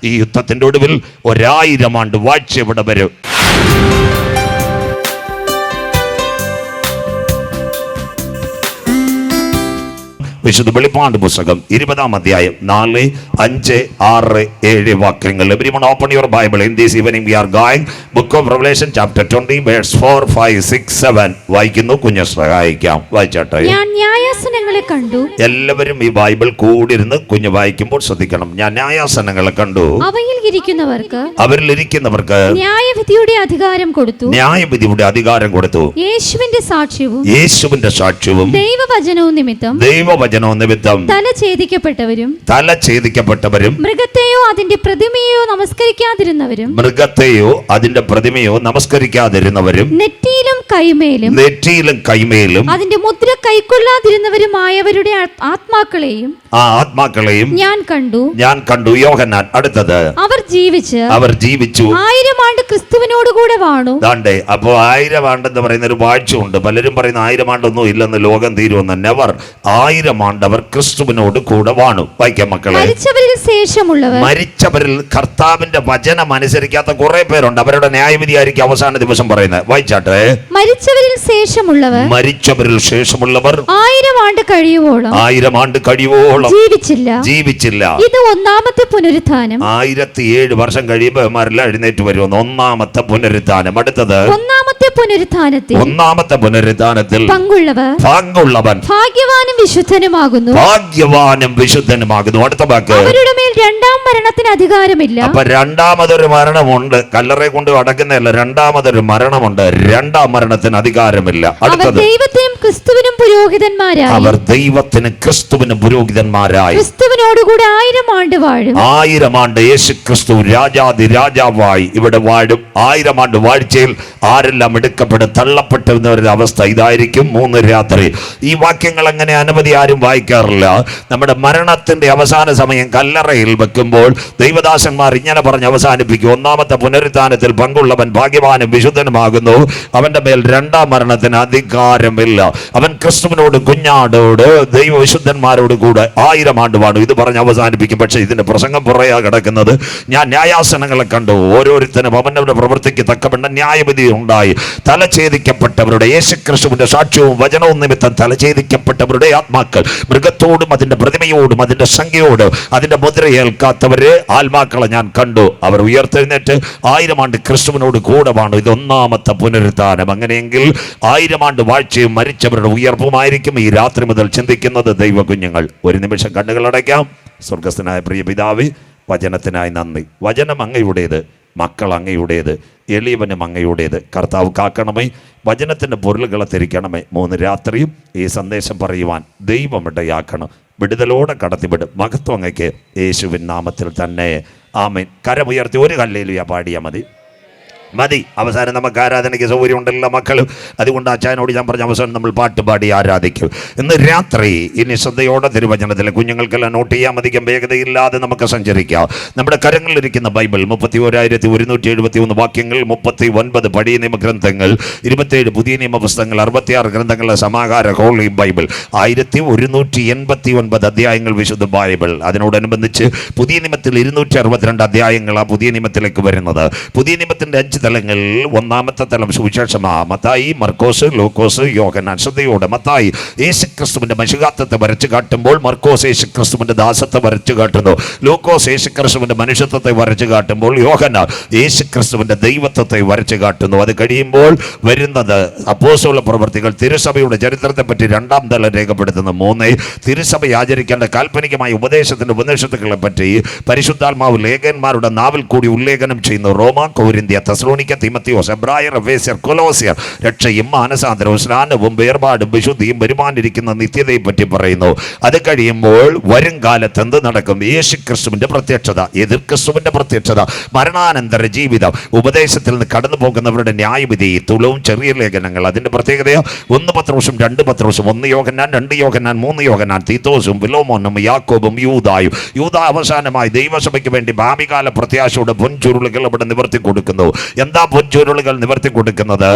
ഈ യുദ്ധത്തിൻ്റെ ഒടുവിൽ 1000 ആണ്ട് വാഴ്ച ഇവിടെ വരും. വിശുദ്ധ വെളിപ്പാട് പുസ്തകം 20-ാം അധ്യായം 4, 5, 6, 7 വാക്യങ്ങൾ. Everyone open your Bible. In this evening we are going Book of Revelation chapter 20 verse 4, 5, 6, 7. വായിക്കുന്നു. കുഞ്ഞ് സഹായിക്കാം. വായിച്ചാട്ടെ. ഞാൻ ന്യായാസനങ്ങളെ കണ്ടു. എല്ലാവരും ഈ ബൈബിൾ കൂടിയിരുന്ന് കുഞ്ഞ് വായിക്കുമ്പോൾ ശ്രദ്ധിക്കണം. ഞാൻ ന്യായാസനങ്ങളെ കണ്ടു. അവയിൽ ഇരിക്കുന്നവർക്ക് ന്യായവിധിയുടെ അധികാരം കൊടുത്തു. ന്യായവിധിയുടെ അധികാരം കൊടുത്തു. യേശുവിന്റെ സാക്ഷ്യവും ദൈവവചനവും നിമിത്തം തല ഛേദിക്കപ്പെട്ടവരും മൃഗത്തെയോ അതിന്റെ പ്രതിമയോ നമസ്കരിക്കാതിരുന്നവരും നെറ്റിയിലും കൈമേലും അതിന്റെ മുദ്ര കൈക്കൊള്ളാതിരുന്നവരുമായവരുടെ ആത്മാക്കളെയും ഞാൻ കണ്ടു. യോഹന്നാൻ. അടുത്തത് അവർ ജീവിച്ചു 1000 ആണ്ട് ക്രിസ്തുവിനോടുകൂടെ വാണു. അപ്പോ 1000 ആണ്ടെന്ന് പറയുന്ന ഒരു വാഴ്ച ഉണ്ട്. പലരും പറയുന്ന 1000 ആണ്ടൊന്നും ഇല്ലെന്ന്, ലോകം തീരുമെന്ന്. നെവർ. 1000 ആണ്ട് അവർ ക്രിസ്തുവിനോട് കൂടെ വാണു. വായിക്കാം മക്കളെ. മരിച്ചവരിൽ കർത്താവിന്റെ വചനം അനുസരിക്കാത്ത കുറെ പേരുണ്ട്. അവരുടെ ന്യായവിധി ആയിരിക്കും അവസാന ദിവസം പറയുന്നത്. വായിച്ചാട്ടെ. മരിച്ചവരിൽ ശേഷമുള്ളവർ 1000 ആണ്ട് കഴിയുവോളം ജീവിച്ചില്ല. ഇത് ഒന്നാമത്തെ പുനരുത്ഥാനം. 1007 വർഷം കഴിയുമ്പോൾ അവന്മാരെല്ലാം എഴുന്നേറ്റ് വരുമെന്ന്. ഒന്നാമത്തെ പുനരുത്ഥാനം. അടുത്തത് ഒന്നാമത്തെ പുനരുത്ഥാനത്തിൽ പങ്കുള്ളവൻ ഭാഗ്യവാനും വിശുദ്ധനുമാകുന്നു. അടുത്ത വാക്ക്. അവരുടെ മേൽ രണ്ടാം മരണത്തിന് അധികാരമില്ല. അപ്പൊ രണ്ടാമതൊരു മരണമുണ്ട്. കല്ലറെ കൊണ്ട് അടക്കുന്നതല്ല, രണ്ടാമതൊരു മരണമുണ്ട്. രണ്ടാം മരണത്തിന് അധികാരമില്ല. അടുത്തത്. ദൈവത്തിനും ക്രിസ്തുവിനും പുരോഹിതന്മാരായി ക്രിസ്തുവിനോടുകൂടെ 1000 ആണ്ട് വാഴും. 1000 ആണ്ട് യേശു ക്രിസ്തു രാജാവായി ഇവിടെ വാഴും. 1000 ആണ്ട് വാഴ്ചയിൽ ആരെല്ലാം എടുക്കപ്പെടും, തള്ളപ്പെട്ടവരുടെ അവസ്ഥ ഇതായിരിക്കും. 3 രാത്രി. ഈ വാക്യങ്ങൾ അങ്ങനെ അനവധി ആരും വായിക്കാറില്ല. നമ്മുടെ മരണത്തിന്റെ അവസാന സമയം കല്ലറയിൽ വെക്കുമ്പോൾ ദൈവദാസന്മാർ ഇങ്ങനെ പറഞ്ഞ് അവസാനിപ്പിക്കും. ഒന്നാമത്തെ പുനരുത്ഥാനത്തിൽ പങ്കുള്ളവൻ ഭാഗ്യവാനും വിശുദ്ധനുമാകുന്നു. അവന്റെ മേൽ രണ്ടാം മരണത്തിന് അധികാരമില്ല. അവൻ ക്രിസ്തുവിനോട്, കുഞ്ഞാടോട്, ദൈവവിശുദ്ധന്മാരോട് കൂടെ 1000 ആണ്ട് വാഴും. ഇത് പറഞ്ഞ് അവസാനിപ്പിക്കും. പക്ഷെ ഇതിന്റെ പ്രസംഗം പുറയാ കിടക്കുന്നത്. ഞാൻ ന്യായാസനങ്ങളെ കണ്ടു. ഓരോരുത്തരും അവനവന്റെ പ്രവൃത്തിക്ക് തക്കവണ്ണം ന്യായവിധി ഉണ്ടായി. തലഛേദിക്കപ്പെട്ടവരുടെ, യേശുക്രിസ്തുവിന്റെ സാക്ഷ്യവും വചനവും നിമിത്തം തലഛേദിക്കപ്പെട്ടവരുടെ ആത്മാക്കൾ, മൃഗത്തോടും അതിന്റെ പ്രതിമയോടും അതിന്റെ സംഖ്യയോടും അതിന്റെ മുദ്രയേൽക്കാത്തവരെ ആത്മാക്കളെ ഞാൻ കണ്ടു. അവർ ഉയർത്തെഴുന്നേറ്റ് 1000 ആണ്ട് ക്രിസ്തുവിനോട് കൂടെ വാണു. ഇത് ഒന്നാമത്തെ പുനരുത്ഥാനം. അങ്ങനെയെങ്കിൽ 1000 ആണ്ട് വാഴ്ചയും മരിച്ചവരുടെ ഉയർപ്പുമായിരിക്കും ഈ രാത്രി മുതൽ ചിന്തിക്കുന്നത് ദൈവ കുഞ്ഞുങ്ങൾ. ഒരു നിമിഷം കണ്ണുകളടയ്ക്കാം. സ്വർഗസ്ഥനായ പ്രിയ പിതാവേ, വചനത്തിനായി നന്ദി. വചനം അങ്ങയുടേത്, മക്കൾ അങ്ങയുടേത്, എളിയവനും അങ്ങയുടേത്. കർത്താവ് കാക്കണമേ, വചനത്തിൻ്റെ പൊരുളുകളെ തിരിക്കണമേ. 3 രാത്രിയും ഈ സന്ദേശം പറയുവാൻ ദൈവം ഇടയാക്കണം. വിടുതലോടെ കടത്തിവിടും. മഹത്വം അങ്ങയ്ക്ക് യേശുവിൻ നാമത്തിൽ തന്നെ. ആമേൻ. കരമുയർത്തി ഒരു ഹല്ലേലൂയ പാടിയാൽ മതി. അവസാനം നമുക്ക് ആരാധനയ്ക്ക് സൗകര്യം ഉണ്ടല്ലോ മക്കളും. അതുകൊണ്ട് അച്ചായനോട് ഞാൻ പറഞ്ഞ അവസാനം നമ്മൾ പാട്ട് പാടി ആരാധിക്കും. ഇന്ന് രാത്രി ഇനി ശ്രദ്ധയോടെ തിരുവചനത്തിൽ കുഞ്ഞുങ്ങൾക്കെല്ലാം നോട്ട് ചെയ്യാൻ മതിക്കും. വേഗതയില്ലാതെ നമുക്ക് സഞ്ചരിക്കാം. നമ്മുടെ കരങ്ങളിലിരിക്കുന്ന ബൈബിൾ 31,173 വാക്യങ്ങൾ, 39 പഴയ നിയമഗ്രന്ഥങ്ങൾ, 27 പുതിയ നിയമപുസ്തകങ്ങൾ, 66 ഗ്രന്ഥങ്ങളുടെ സമാഹാര ഹോളി ബൈബിൾ, 1189 അധ്യായങ്ങൾ വിശുദ്ധ ബൈബിൾ. അതിനോടനുബന്ധിച്ച് പുതിയ നിയമത്തിൽ 262 അധ്യായങ്ങളാണ് പുതിയ നിയമത്തിലേക്ക് വരുന്നത്. പുതിയ നിയമത്തിൻ്റെ 5 തലങ്ങൾ. ഒന്നാമത്തെ തലം സുവിശേഷമാണ്. മത്തായി, മർക്കോസ്, ലൂക്കോസ്, യോഹന്നാൻ. ശ്രദ്ധയോടെ. മത്തായി യേശുക്രിസ്തുവിന്റെ മനുഷ്യത്വത്തെ വരച്ചു കാട്ടുമ്പോൾ മർക്കോസ് യേശുക്രിസ്തുവിന്റെ ദാസത്വത്തെ വരച്ചു കാട്ടുന്നു. ലൂക്കോസ് യേശുക്രിസ്തുവിന്റെ മനുഷ്യത്വത്തെ വരച്ചു കാട്ടുമ്പോൾ യോഹന്നാൻ യേശുക്രിസ്തുവിന്റെ ദൈവത്വത്തെ വരച്ചു കാട്ടുന്നു. അത് കഴിയുമ്പോൾ വരുന്നത് അപ്പോസ്തല പ്രവൃത്തികൾ. തിരുസഭയുടെ ചരിത്രത്തെ പറ്റി 2ാം തലം രേഖപ്പെടുത്തുന്നു. 3 തിരുസഭ ആചരിക്കേണ്ട കാൽപ്പനികമായ ഉപദേശങ്ങളെ പറ്റി പരിശുദ്ധാത്മാവ് ലേഖകന്മാരുടെ നാവിൽ കൂടി ഉല്ലേഖനം ചെയ്യുന്നു. റോമ, കൊരിന്ത്യ, തെസ്സലോനിക്ക, തിമത്തിയോസ്, എബ്രായർ, എഫേസ്യർ, കൊലോസ്യർ. രക്ഷയും മാനസാന്തരവും സ്നാനവും വേർപാടും വിശുദ്ധിയും വരുമാനിരിക്കുന്ന നിത്യതയെ പറ്റി പറയുന്നു. അത് കഴിയുമ്പോൾ വരും കാലത്ത് എന്ത് നടക്കും? യേശുക്രിസ്തുവിന്റെ പ്രത്യക്ഷത, എതിർ ക്രിസ്തുവിന്റെ പ്രത്യക്ഷത, മരണാനന്തര ജീവിതം, ഉപദേശത്തിൽ നിന്ന് കടന്നു പോകുന്നവരുടെ ന്യായവിധി, തുളവും ചെറിയ ലേഖനങ്ങൾ. അതിന്റെ പ്രത്യേകതയോ 1 പത്രോസും 2 പത്രോസും, 1 യോഹന്നാൻ, 2 യോഹന്നാൻ, 3 യോഹന്നാൻ, തീത്തോസും, ഫിലോമോനും, യാക്കോബും, യൂദായും. യൂദാ അവസാനമായി ദൈവസഭയ്ക്ക് വേണ്ടി ഭാവികാല പ്രത്യാശയുടെ പൊൻചുരുളുകൾ ഇവിടെ നിവർത്തി കൊടുക്കുന്നു. എന്താ പൊൻചുരുളുകൾ നിവർത്തി കൊടുക്കുന്നത്?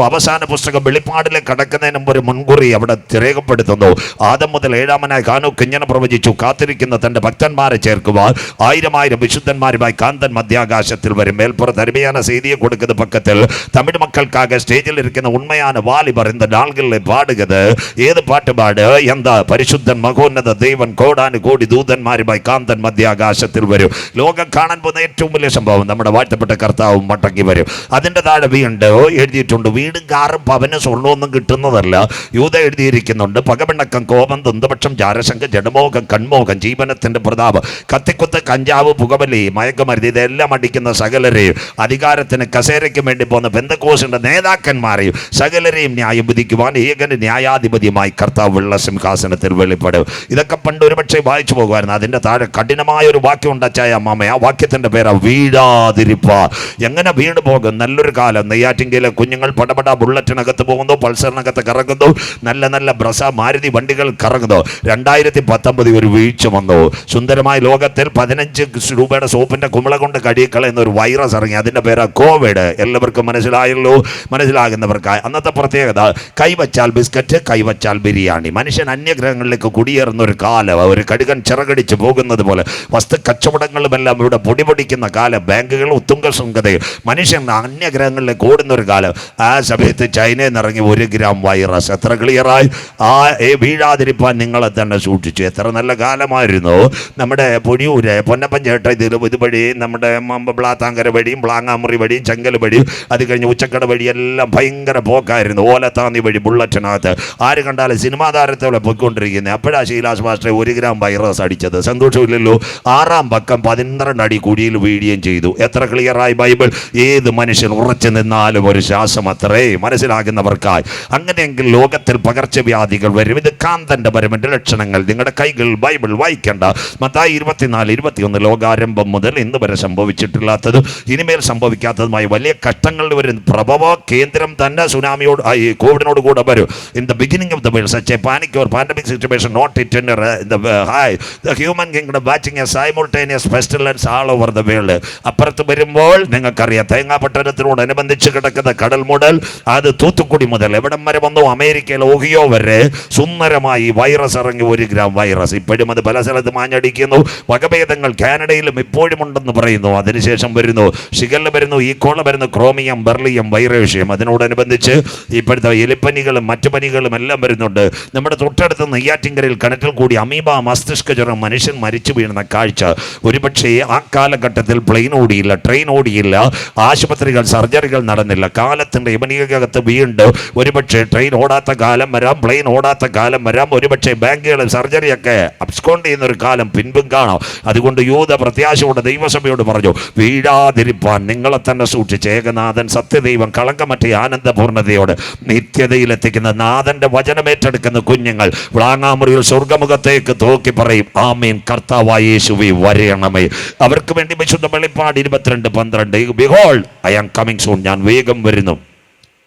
അവസാന പുസ്തകം വെളിപ്പാടിലേക്ക് കടക്കുന്നതിന് മുമ്പ് ഒരു മുൻകുറി അവിടെ രേഖപ്പെടുത്തുന്നു. ആദം മുതൽ ഏഴാമനായ ഹാനോക്ക് ഇങ്ങനെ പ്രവചിച്ചു, കാത്തിരിക്കുന്ന തന്റെ ഭക്തന്മാരെ ചേർക്കുവാൻ 1000 വിശുദ്ധന്മാരുമായി കാന്തൻ മധ്യാകാശത്തിൽ വരും. മേൽപ്പുറത്ത് അരുമயான செய்தியை கொடுக்குது. பக்கத்தில் தமிழ் மக்களுக்காக ஸ்டேஜில் இருக்கிற உண்மையான வாலிபர் இந்த நாள்களில் பாடுகிறது. ஏது பாட்டு பாடு? எந்த പരിശുദ്ധൻ മഹോന്നത ദൈവൻ കോടാനു കോടി ദൂതന്മാരുമായി കാന്തൻ മധ്യാകാശത്തിൽ വരും. ലോകം കാണാൻ പോകുന്ന ഏറ്റവും വലിയ സംഭവം നമ്മുടെ വാഴ്ത്തപ്പെട്ട കർത്താവും മടങ്ങി വരും. അതിൻ്റെ താഴെ വീണ്ട് എഴുതിയിട്ടുണ്ട്, വീടും കാറും പവന് സ്വർണ്ണമൊന്നും കിട്ടുന്നതല്ല. യൂത എഴുതിയിരിക്കുന്നുണ്ട്, പകപിണക്കം, കോപം, ദന്തപക്ഷം, ജാരശങ്ക, ജഡമോഹം, കൺമോഹം, ജീവനത്തിന്റെ പ്രതാപം, കത്തിക്കുത്ത്, കഞ്ചാവ്, പുകവലി, മയക്കുമരുന്ന്, ഇതെല്ലാം അടിക്കുന്ന സകലരെയും, അധികാരത്തിന് കസേരയ്ക്ക് വേണ്ടി പോകുന്ന പെന്തക്കോസിന്റെ നേതാക്കന്മാരെയും സകലരെയും ന്യായം വിധിക്കുവാൻ ഏകന് ന്യായാധിപതിയുമായി കർത്താവ് വെള്ള സിംഹാസനത്തിൽ വെളിപ്പെടും. ഇതൊക്കെ പണ്ട് ഒരുപക്ഷെ വായിച്ചു പോകുമായിരുന്നു. അതിന്റെ താഴെ കഠിനമായ ഒരു വാക്യം ഉണ്ടാച്ചായ അമ്മാമ. ആ വാക്യത്തിന്റെ പേരാ വീഴാതിരിപ്പാൻ. എങ്ങനെ വീണ് പോകും? നല്ലൊരു കാലം നെയ്യാറ്റിൻകയിലെ കുഞ്ഞുങ്ങൾ പടപട ബുള്ളറ്റിനകത്ത് പോകുന്നു, പൾസറിനകത്ത് കറങ്ങുന്നു, നല്ല നല്ല ബ്രസ മാരുതി വണ്ടികൾ കറങ്ങുന്നു. 2019 ഒരു വീഴ്ച വന്നു. സുന്ദരമായ ലോകത്തിൽ 15 രൂപയുടെ സോപ്പിന്റെ കുമിള കൊണ്ട് കടിക്കളയുന്ന ഒരു വൈറസ് ഇറങ്ങി. അതിന്റെ പേരാ കോവിഡ്. എല്ലാവർക്കും മനസ്സിലായല്ലോ? മനസ്സിലാകുന്നവർക്കായി അന്നത്തെ പ്രത്യേകത, കൈവച്ചാൽ ബിസ്ക്കറ്റ്, കൈവച്ചാൽ ബിരിയാണി. മനുഷ്യൻ അന്യഗ്രഹങ്ങളിലേക്ക് കുടിയേറുന്ന ഒരു കാലം, ഒരു കടുകൻ ചിറകടിച്ച് പോകുന്നത് പോലെ വസ്തു കച്ചവടങ്ങളുമെല്ലാം ഇവിടെ പൊടിപൊടിക്കുന്ന കാലം, ബാങ്കുകൾ ഉത്തുംഗ ശൃംഖതയും, മനുഷ്യൻ അന്യഗ്രഹങ്ങളിലേക്ക് ഓടുന്ന ഒരു കാലം. ആ സമയത്ത് ചൈനയിൽ നിന്ന് ഇറങ്ങി 1 ഗ്രാം വൈറസ്. എത്ര ക്ലിയറായി? വീഴാതിരിപ്പാൻ നിങ്ങളെ തന്നെ സൂക്ഷിച്ചു. എത്ര നല്ല കാലമായിരുന്നു. നമ്മുടെ പൊടിയൂര് പൊന്നപ്പൻ ചേട്ട ഇതുവഴി നമ്മുടെ ബ്ലാത്താങ്കര വഴിയും പ്ലാങ്ങാമുറി വഴിയും ചെങ്കൽ വഴിയും അത് കഴിഞ്ഞ് ഉച്ചക്കട വഴിയെല്ലാം ഭയങ്കര പോക്കായിരുന്നു. ഓലത്താന്നി വഴി ബുള്ളറ്റിനകത്ത് ആര് കണ്ടാലും സിനിമാ താരത്തോടെ പോയിക്കൊണ്ടിരിക്കുന്നത്. അപ്പോഴാണ് ശീലാസ് മാസ്റ്റർ 1 ഗ്രാം വൈറസ് അടിച്ചത്. സന്തോഷമില്ലല്ലോ? 6-ാം പക്കം 12 അടി കുഴിയിൽ വീഴുകയും ചെയ്തു. എത്ര ക്ലിയറായി ബൈബിൾ? ഏത് മനുഷ്യൻ ഉറച്ചു നിന്നാലും ഒരു ശ്വാസം അത്രേ. മനസ്സിലാകുന്നവർക്കായി. അങ്ങനെയെങ്കിൽ ലോകത്തിൽ പകർച്ചവ്യാധികൾ വരും. ഇത് കാന്തന്റെ വരവിന്റെ ലക്ഷണങ്ങൾ. നിങ്ങളുടെ കൈകൾ ബൈബിൾ വായിക്കേണ്ട. മത്തായി 24-21 ലോകാരംഭം മുതൽ ഇന്ന് വരെ സംഭവിച്ചിട്ടില്ലാത്തതും ഇനിമേൽ സംഭവിക്കാത്തതുമായി വലിയ കഷ്ടങ്ങളിൽ വരും. പ്രഭവ കേന്ദ്രം തന്നെ സുനാമിയോട് കോവിഡിനോട് കൂടെ വരും. In the beginning of the world such a panic or pandemic situation not it in the human kingdom watching a simultaneous pestilence all over the world. അപ്പുറത്ത് വരുമ്പോൾ നിങ്ങൾക്കറിയാം, തേങ്ങാപട്ടണത്തിനോടനുബന്ധിച്ച് കിടക്കുന്ന കടൽ മുതൽ അത് തൂത്തുക്കുടി മുതൽ എവിടം വരെ വന്നു, അമേരിക്കയിൽ ഓഹിയോ വരെ സുന്ദരമായി വൈറസ് ഇറങ്ങി. 1 ഗ്രാം വൈറസ്. ഇപ്പോഴും അത് പല സ്ഥലത്ത് മാഞ്ഞടിക്കുന്നു. വകഭേദങ്ങൾ കാനഡയിലും ഇപ്പോഴും ഉണ്ടെന്ന് പറയുന്നു. അതിനുശേഷം വരുന്നു ഷിഗല്ല വരുന്നു, ഈക്കോള വരുന്നു, ക്രോമിയം, ബെർലിയം, വൈറേഷ്യം. അതിനോടനുബന്ധിച്ച് ഇപ്പോഴത്തെ എലിപ്പനികളും മറ്റു പനികളും എല്ലാം വരുന്നുണ്ട്. നമ്മുടെ തൊട്ടടുത്ത് നെയ്യാറ്റിൻകരയിൽ കിണറ്റിൽ കൂടി അമീബ മസ്തിഷ്ക ജ്വരം മനുഷ്യൻ മരിച്ചു വീഴുന്ന കാഴ്ച. ഒരുപക്ഷെ ആ കാലഘട്ടത്തിൽ പ്ലെയിൻ ഓടിയില്ല, ട്രെയിൻ ഓടിയില്ല, ആശുപത്രികൾ സർജറികൾ നടന്നില്ല. കാലത്തിൻ്റെ യവനികകത്ത് വീണ്ടും ഒരുപക്ഷെ ട്രെയിൻ ഓടാത്ത കാലം വരാം, പ്ലെയിൻ ഓടാത്ത കാലം വരാം. ഒരുപക്ഷെ ബാങ്കുകൾ സർജറിയൊക്കെ അബ്സ്കോണ്ട് ചെയ്യുന്ന ഒരു കാലം പിൻപും കാണാം. അതുകൊണ്ട് യൂത പ്രത്യാശയോടെ ദൈവസഭയോട് പറഞ്ഞു, വീഴാതിരിപ്പാൻ നിങ്ങളെ തന്നെ സൂക്ഷിച്ച് ഏകനാഥൻ സത്യദൈവം കളങ്കമറ്റ ആനന്ദപൂർണ്ണതയോട് നിത്യതയിലെത്തിക്കുന്ന നാഥന്റെ വചനമേറ്റെടുക്കുന്ന കുഞ്ഞുങ്ങൾ വ്ളാങ്ങാമുറിയിൽ സ്വർഗമുഖത്തേക്ക് തോക്കി പറയും, ആമേൻ, കർത്താവായ യേശുവേ വരയണമേ. അവർക്ക് വേണ്ടി വിശുദ്ധ വെളിപ്പാട് 22:12 behold I am coming soon. ഞാൻ വേഗം വരുന്നു.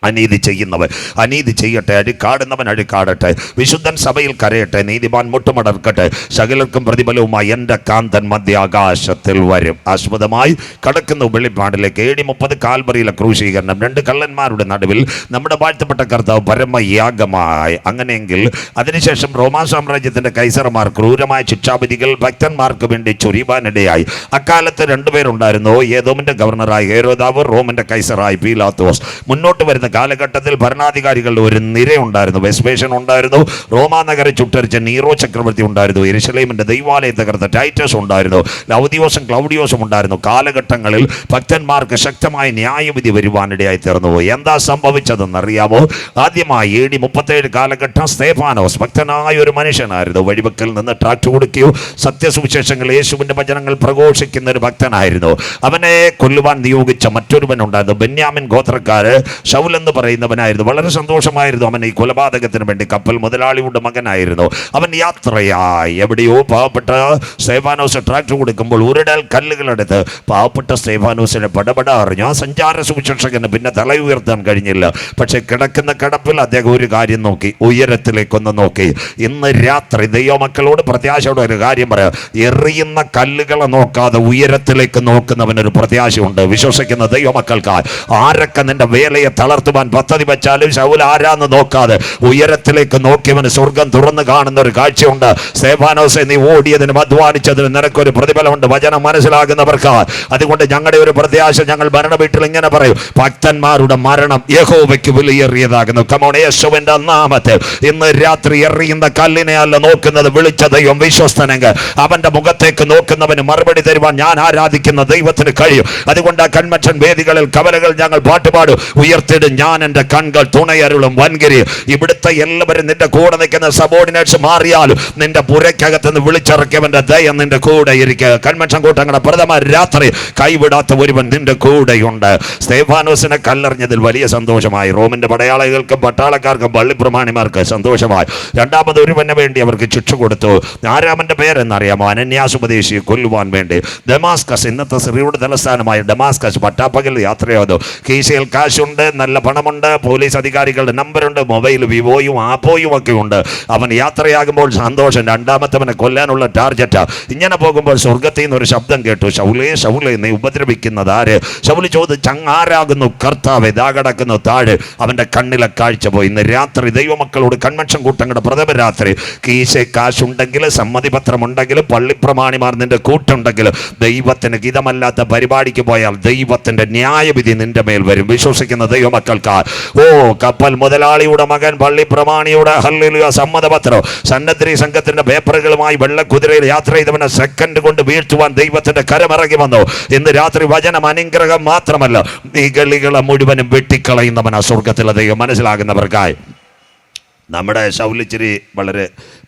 അനീതി ചെയ്യുന്നവൻ അനീതി ചെയ്യട്ടെ, അഴുക്കാടുന്നവൻ അഴുക്കാടട്ടെ, വിശുദ്ധൻ സഭയിൽ കരയട്ടെ, നീതിമാൻ മുട്ടുമടർക്കട്ടെ. സകലർക്കും പ്രതിഫലവുമായി എൻ്റെ കാന്തൻ മധ്യാകാശത്തിൽ വരും. ആസ്പദമായി കടക്കുന്നു വെളിപ്പാടിലേക്ക്. AD 30 കാൽവറിയിലെ ക്രൂശീകരണം. 2 കള്ളന്മാരുടെ നടുവിൽ നമ്മുടെ വാഴ്ത്തപ്പെട്ട കർത്താവ് പരമയാഗമായി. അങ്ങനെയെങ്കിൽ അതിനുശേഷം റോമാ സാമ്രാജ്യത്തിൻ്റെ കൈസർമാർ ക്രൂരമായ ശിക്ഷാവിധികൾ ഭക്തന്മാർക്ക് വേണ്ടി ചൊരിയുവാനിടയായി. അക്കാലത്ത് 2 പേരുണ്ടായിരുന്നു. ഏദോമിൻ്റെ ഗവർണറായി ഹെരോദാവ്, റോമിൻ്റെ കൈസറായി പീലാത്തോസ്. മുന്നോട്ട് വരുന്ന കാലഘട്ടത്തിൽ ഭരണാധികാരികളുടെ ഒരു നിരയുണ്ടായിരുന്നു. വെസ്പേഷ്യൻ ഉണ്ടായിരുന്നു, റോമാ നഗരം ചുട്ടരിച്ച നീറോ ചക്രവർത്തി ഉണ്ടായിരുന്നു, യെരുശലേമിന്റെ ദൈവാലയം തകർത്ത ടൈറ്റസ് ഉണ്ടായിരുന്നു, ലൗദിയോസും ക്ലൗഡിയോസും ഉണ്ടായിരുന്നു. കാലഘട്ടങ്ങളിൽ ഭക്തന്മാർക്ക് ശക്തമായ ന്യായവിധി വരുവാനിടയായി തീർന്നു. എന്താ സംഭവിച്ചതെന്നറിയാമോ? ആദ്യമായി AD 37 കാലഘട്ടം സ്തേഫാനോസ് ഭക്തനായ ഒരു മനുഷ്യനായിരുന്നു. വഴിവെക്കൽ നിന്ന് ട്രാക്ട് കൊടുക്കുകയോ സത്യസുവിശേഷങ്ങൾ, യേശുവിന്റെ വചനങ്ങൾ പ്രഘോഷിക്കുന്ന ഒരു ഭക്തനായിരുന്നു. അവനെ കൊല്ലുവാൻ നിയോഗിച്ച മറ്റൊരുവനുണ്ടായിരുന്നു. ബെന്യാമിൻ ഗോത്രക്കാര് ശൗൽ എന്ന് പറയുന്നവനായിരുന്നു. വളരെ സന്തോഷമായിരുന്നു. അവൻ ഈ കൊലപാതകത്തിന് വേണ്ടി കപ്പൽ മുതലാളിയുടെ മകനായിരുന്നു. അവൻ യാത്രയായി എവിടെയോ പാവപ്പെട്ട സ്തേഫാനോസ് ട്രാക്ടർ കൊടുക്കുമ്പോൾ ഉരുടൽ കല്ലുകളെടുത്ത് പാവപ്പെട്ട സ്തേഫാനോസിനെ പടപട അറിഞ്ഞു. ആ സഞ്ചാര സുവിശേഷകന് പിന്നെ തല ഉയർത്താൻ കഴിഞ്ഞില്ല. പക്ഷെ കിടക്കുന്ന കിടപ്പിൽ അദ്ദേഹം ഒരു കാര്യം നോക്കി, ഉയരത്തിലേക്കൊന്ന് നോക്കി. ഇന്ന് രാത്രി ദൈവമക്കളോട് പ്രത്യാശയോടെ ഒരു കാര്യം പറയാം. എറിയുന്ന കല്ലുകളെ നോക്കാതെ ഉയരത്തിലേക്ക് നോക്കുന്നവനൊരു പ്രത്യാശയുണ്ട്. വിശ്വസിക്കുന്ന ദൈവമക്കൾക്ക് ആരൊക്കെ നിന്റെ വേലയെ തളർത്തുവാൻ പദ്ധതി വെച്ചാലും ശൗൽ ആരാന്ന് നോക്കാതെ ഉയരത്തിലേക്ക് നോക്കിയവന് സ്വർഗം തുറന്നു കാണുന്ന ഒരു കാഴ്ചയുണ്ട്. സ്തേഫാനോസേ, നീ ഓടിയതിനും അധ്വാനിച്ചതിനും നിനക്കൊരു പ്രതിഫലമുണ്ട്. വചനം മനസ്സിലാകുന്നവർക്ക് അതുകൊണ്ട് ഞങ്ങളുടെ ഒരു പ്രത്യാശ ഞങ്ങൾ മരണ വീട്ടിൽ ഇങ്ങനെ പറയും, ഭക്തന്മാരുടെ മരണം യഹോവയ്ക്ക് വിലയേറിയതാകുന്നു. കമോൺ, യേശുവിന്റെ നാമത്തിൽ ഇന്ന് രാത്രി എറിയുന്ന കല്ലിനെ അല്ല നോക്കുന്നത്, വിളിച്ച ദൈവം വിശ്വസ്തനെങ്കിൽ അവന്റെ മുഖത്തേക്ക് നോക്കുന്നവന് മറുപടി തരുവാൻ ഞാൻ ആരാധിക്കുന്ന ദൈവത്തിന് കഴിയും. അതുകൊണ്ട് ആ കൺവെൻഷൻ വേദികളിൽ കവലകൾ ഞങ്ങൾ പാട്ടുപാടും, ഉയർത്തിടും ഞാൻ എൻ്റെ കൺകൾ തുണയരുളും വൻകിരി. ഇവിടുത്തെ എല്ലാവരും നിന്റെ കൂടെ നിൽക്കുന്ന സബോർഡിനേറ്റ്സ് മാറിയാലും നിന്റെ പുരയ്ക്കകത്ത് നിന്ന് വിളിച്ചിറക്കിയവന്റെ ദയം നിന്റെ കൂടെ ഇരിക്കുക. കൺവെൻഷൻ കൂട്ടങ്ങളുടെ പ്രഥമ രാത്രി കൈവിടാത്ത ഒരുവൻ നിന്റെ കൂടെയുണ്ട്. സ്തേഫാനോസിനെ കല്ലെറിഞ്ഞതിൽ വലിയ സന്തോഷമായി. റോമിന്റെ പടയാളികൾക്കും പട്ടാളക്കാർക്കും പള്ളിപ്രമാണിമാർക്ക് സന്തോഷമായി. രണ്ടാമത് ഒരുവന് വേണ്ടി അവർക്ക് ശിക്ഷ കൊടുത്തു. ആരാമന്റെ പേരെന്നറിയാമോ? അനന്യാസ് ഉപദേശിയെ കൊല്ലുവാൻ വേണ്ടി ദമാസ്കസ്, ഇന്നത്തെ സിറിയയുടെ തലസ്ഥാനമായ ഡമാസ്കസ്, പട്ടാപ്പകൽ യാത്ര ചെയ്തു. കീശയിൽ കാശുണ്ട്, നല്ല പണമുണ്ട്, പോലീസ് അധികാരികളുടെ നമ്പറുണ്ട്, മൊബൈൽ വിവോയും ആപ്പോയും ഒക്കെ ഉണ്ട്. അവൻ യാത്രയാകുമ്പോൾ സന്തോഷം. രണ്ടാമത്തവനെ കൊല്ലാനുള്ള ടാർജറ്റ്. ഇങ്ങനെ പോകുമ്പോൾ സ്വർഗത്തിൽ നിന്ന് ഒരു ശബ്ദം കേട്ടു, ശൗലേ ശൗലേ, നീ ഉപദ്രവിക്കുന്നത് ആര്? ശൗല് ചോദിച്ചു, ആരാകുന്നു? കർത്താവേ, ദാ കിടക്കുന്നു താഴെ. അവന്റെ കണ്ണിലെ കാഴ്ച പോയി. ഇന്ന് രാത്രി ദൈവമക്കളോട് കൺവെൻഷൻ കൂട്ടങ്ങളുടെ പ്രഥമ രാത്രി കീശ കാശുണ്ടെങ്കിൽ, സമ്മതിപത്രമുണ്ടെങ്കിൽ, പള്ളിപ്രമാണിമാർ നിന്റെ കൂട്ടുണ്ടെങ്കിൽ, ദൈവത്തിന് ഗീതമല്ലാത്ത പരിപാടിക്ക് പോയാൽ ദൈവത്തിന്റെ ന്യായവിധി നിന്റെ മേൽ വരും. വിശ്വസിക്കുന്ന ദൈവമക്കൾക്ക് കപ്പൽ മുതലാളിയുടെ മകൻ പള്ളിപ്രമാണിയുടെ ഹല്ലേലൂയ സമ്മതപത്രം സന്നദ്ധി സംഘത്തിന്റെ പേപ്പറുകളുമായി വെള്ളക്കുതിരയിൽ യാത്ര ചെയ്തവനെ സെക്കൻഡ് കൊണ്ട് വീഴ്ത്തുവാൻ ദൈവത്തിന്റെ കരമിറങ്ങി വന്നു. ഇന്ന് രാത്രി വചനം അനുഗ്രഹം മാത്രമല്ല, നിഗളികളെ മുഴുവനും വെട്ടിക്കളയുന്നവനാ സ്വർഗത്തിലെ ദൈവം. മനസ്സിലാകുന്നവർക്കായി നമ്മുടെ ശൗലിച്ചിരി വളരെ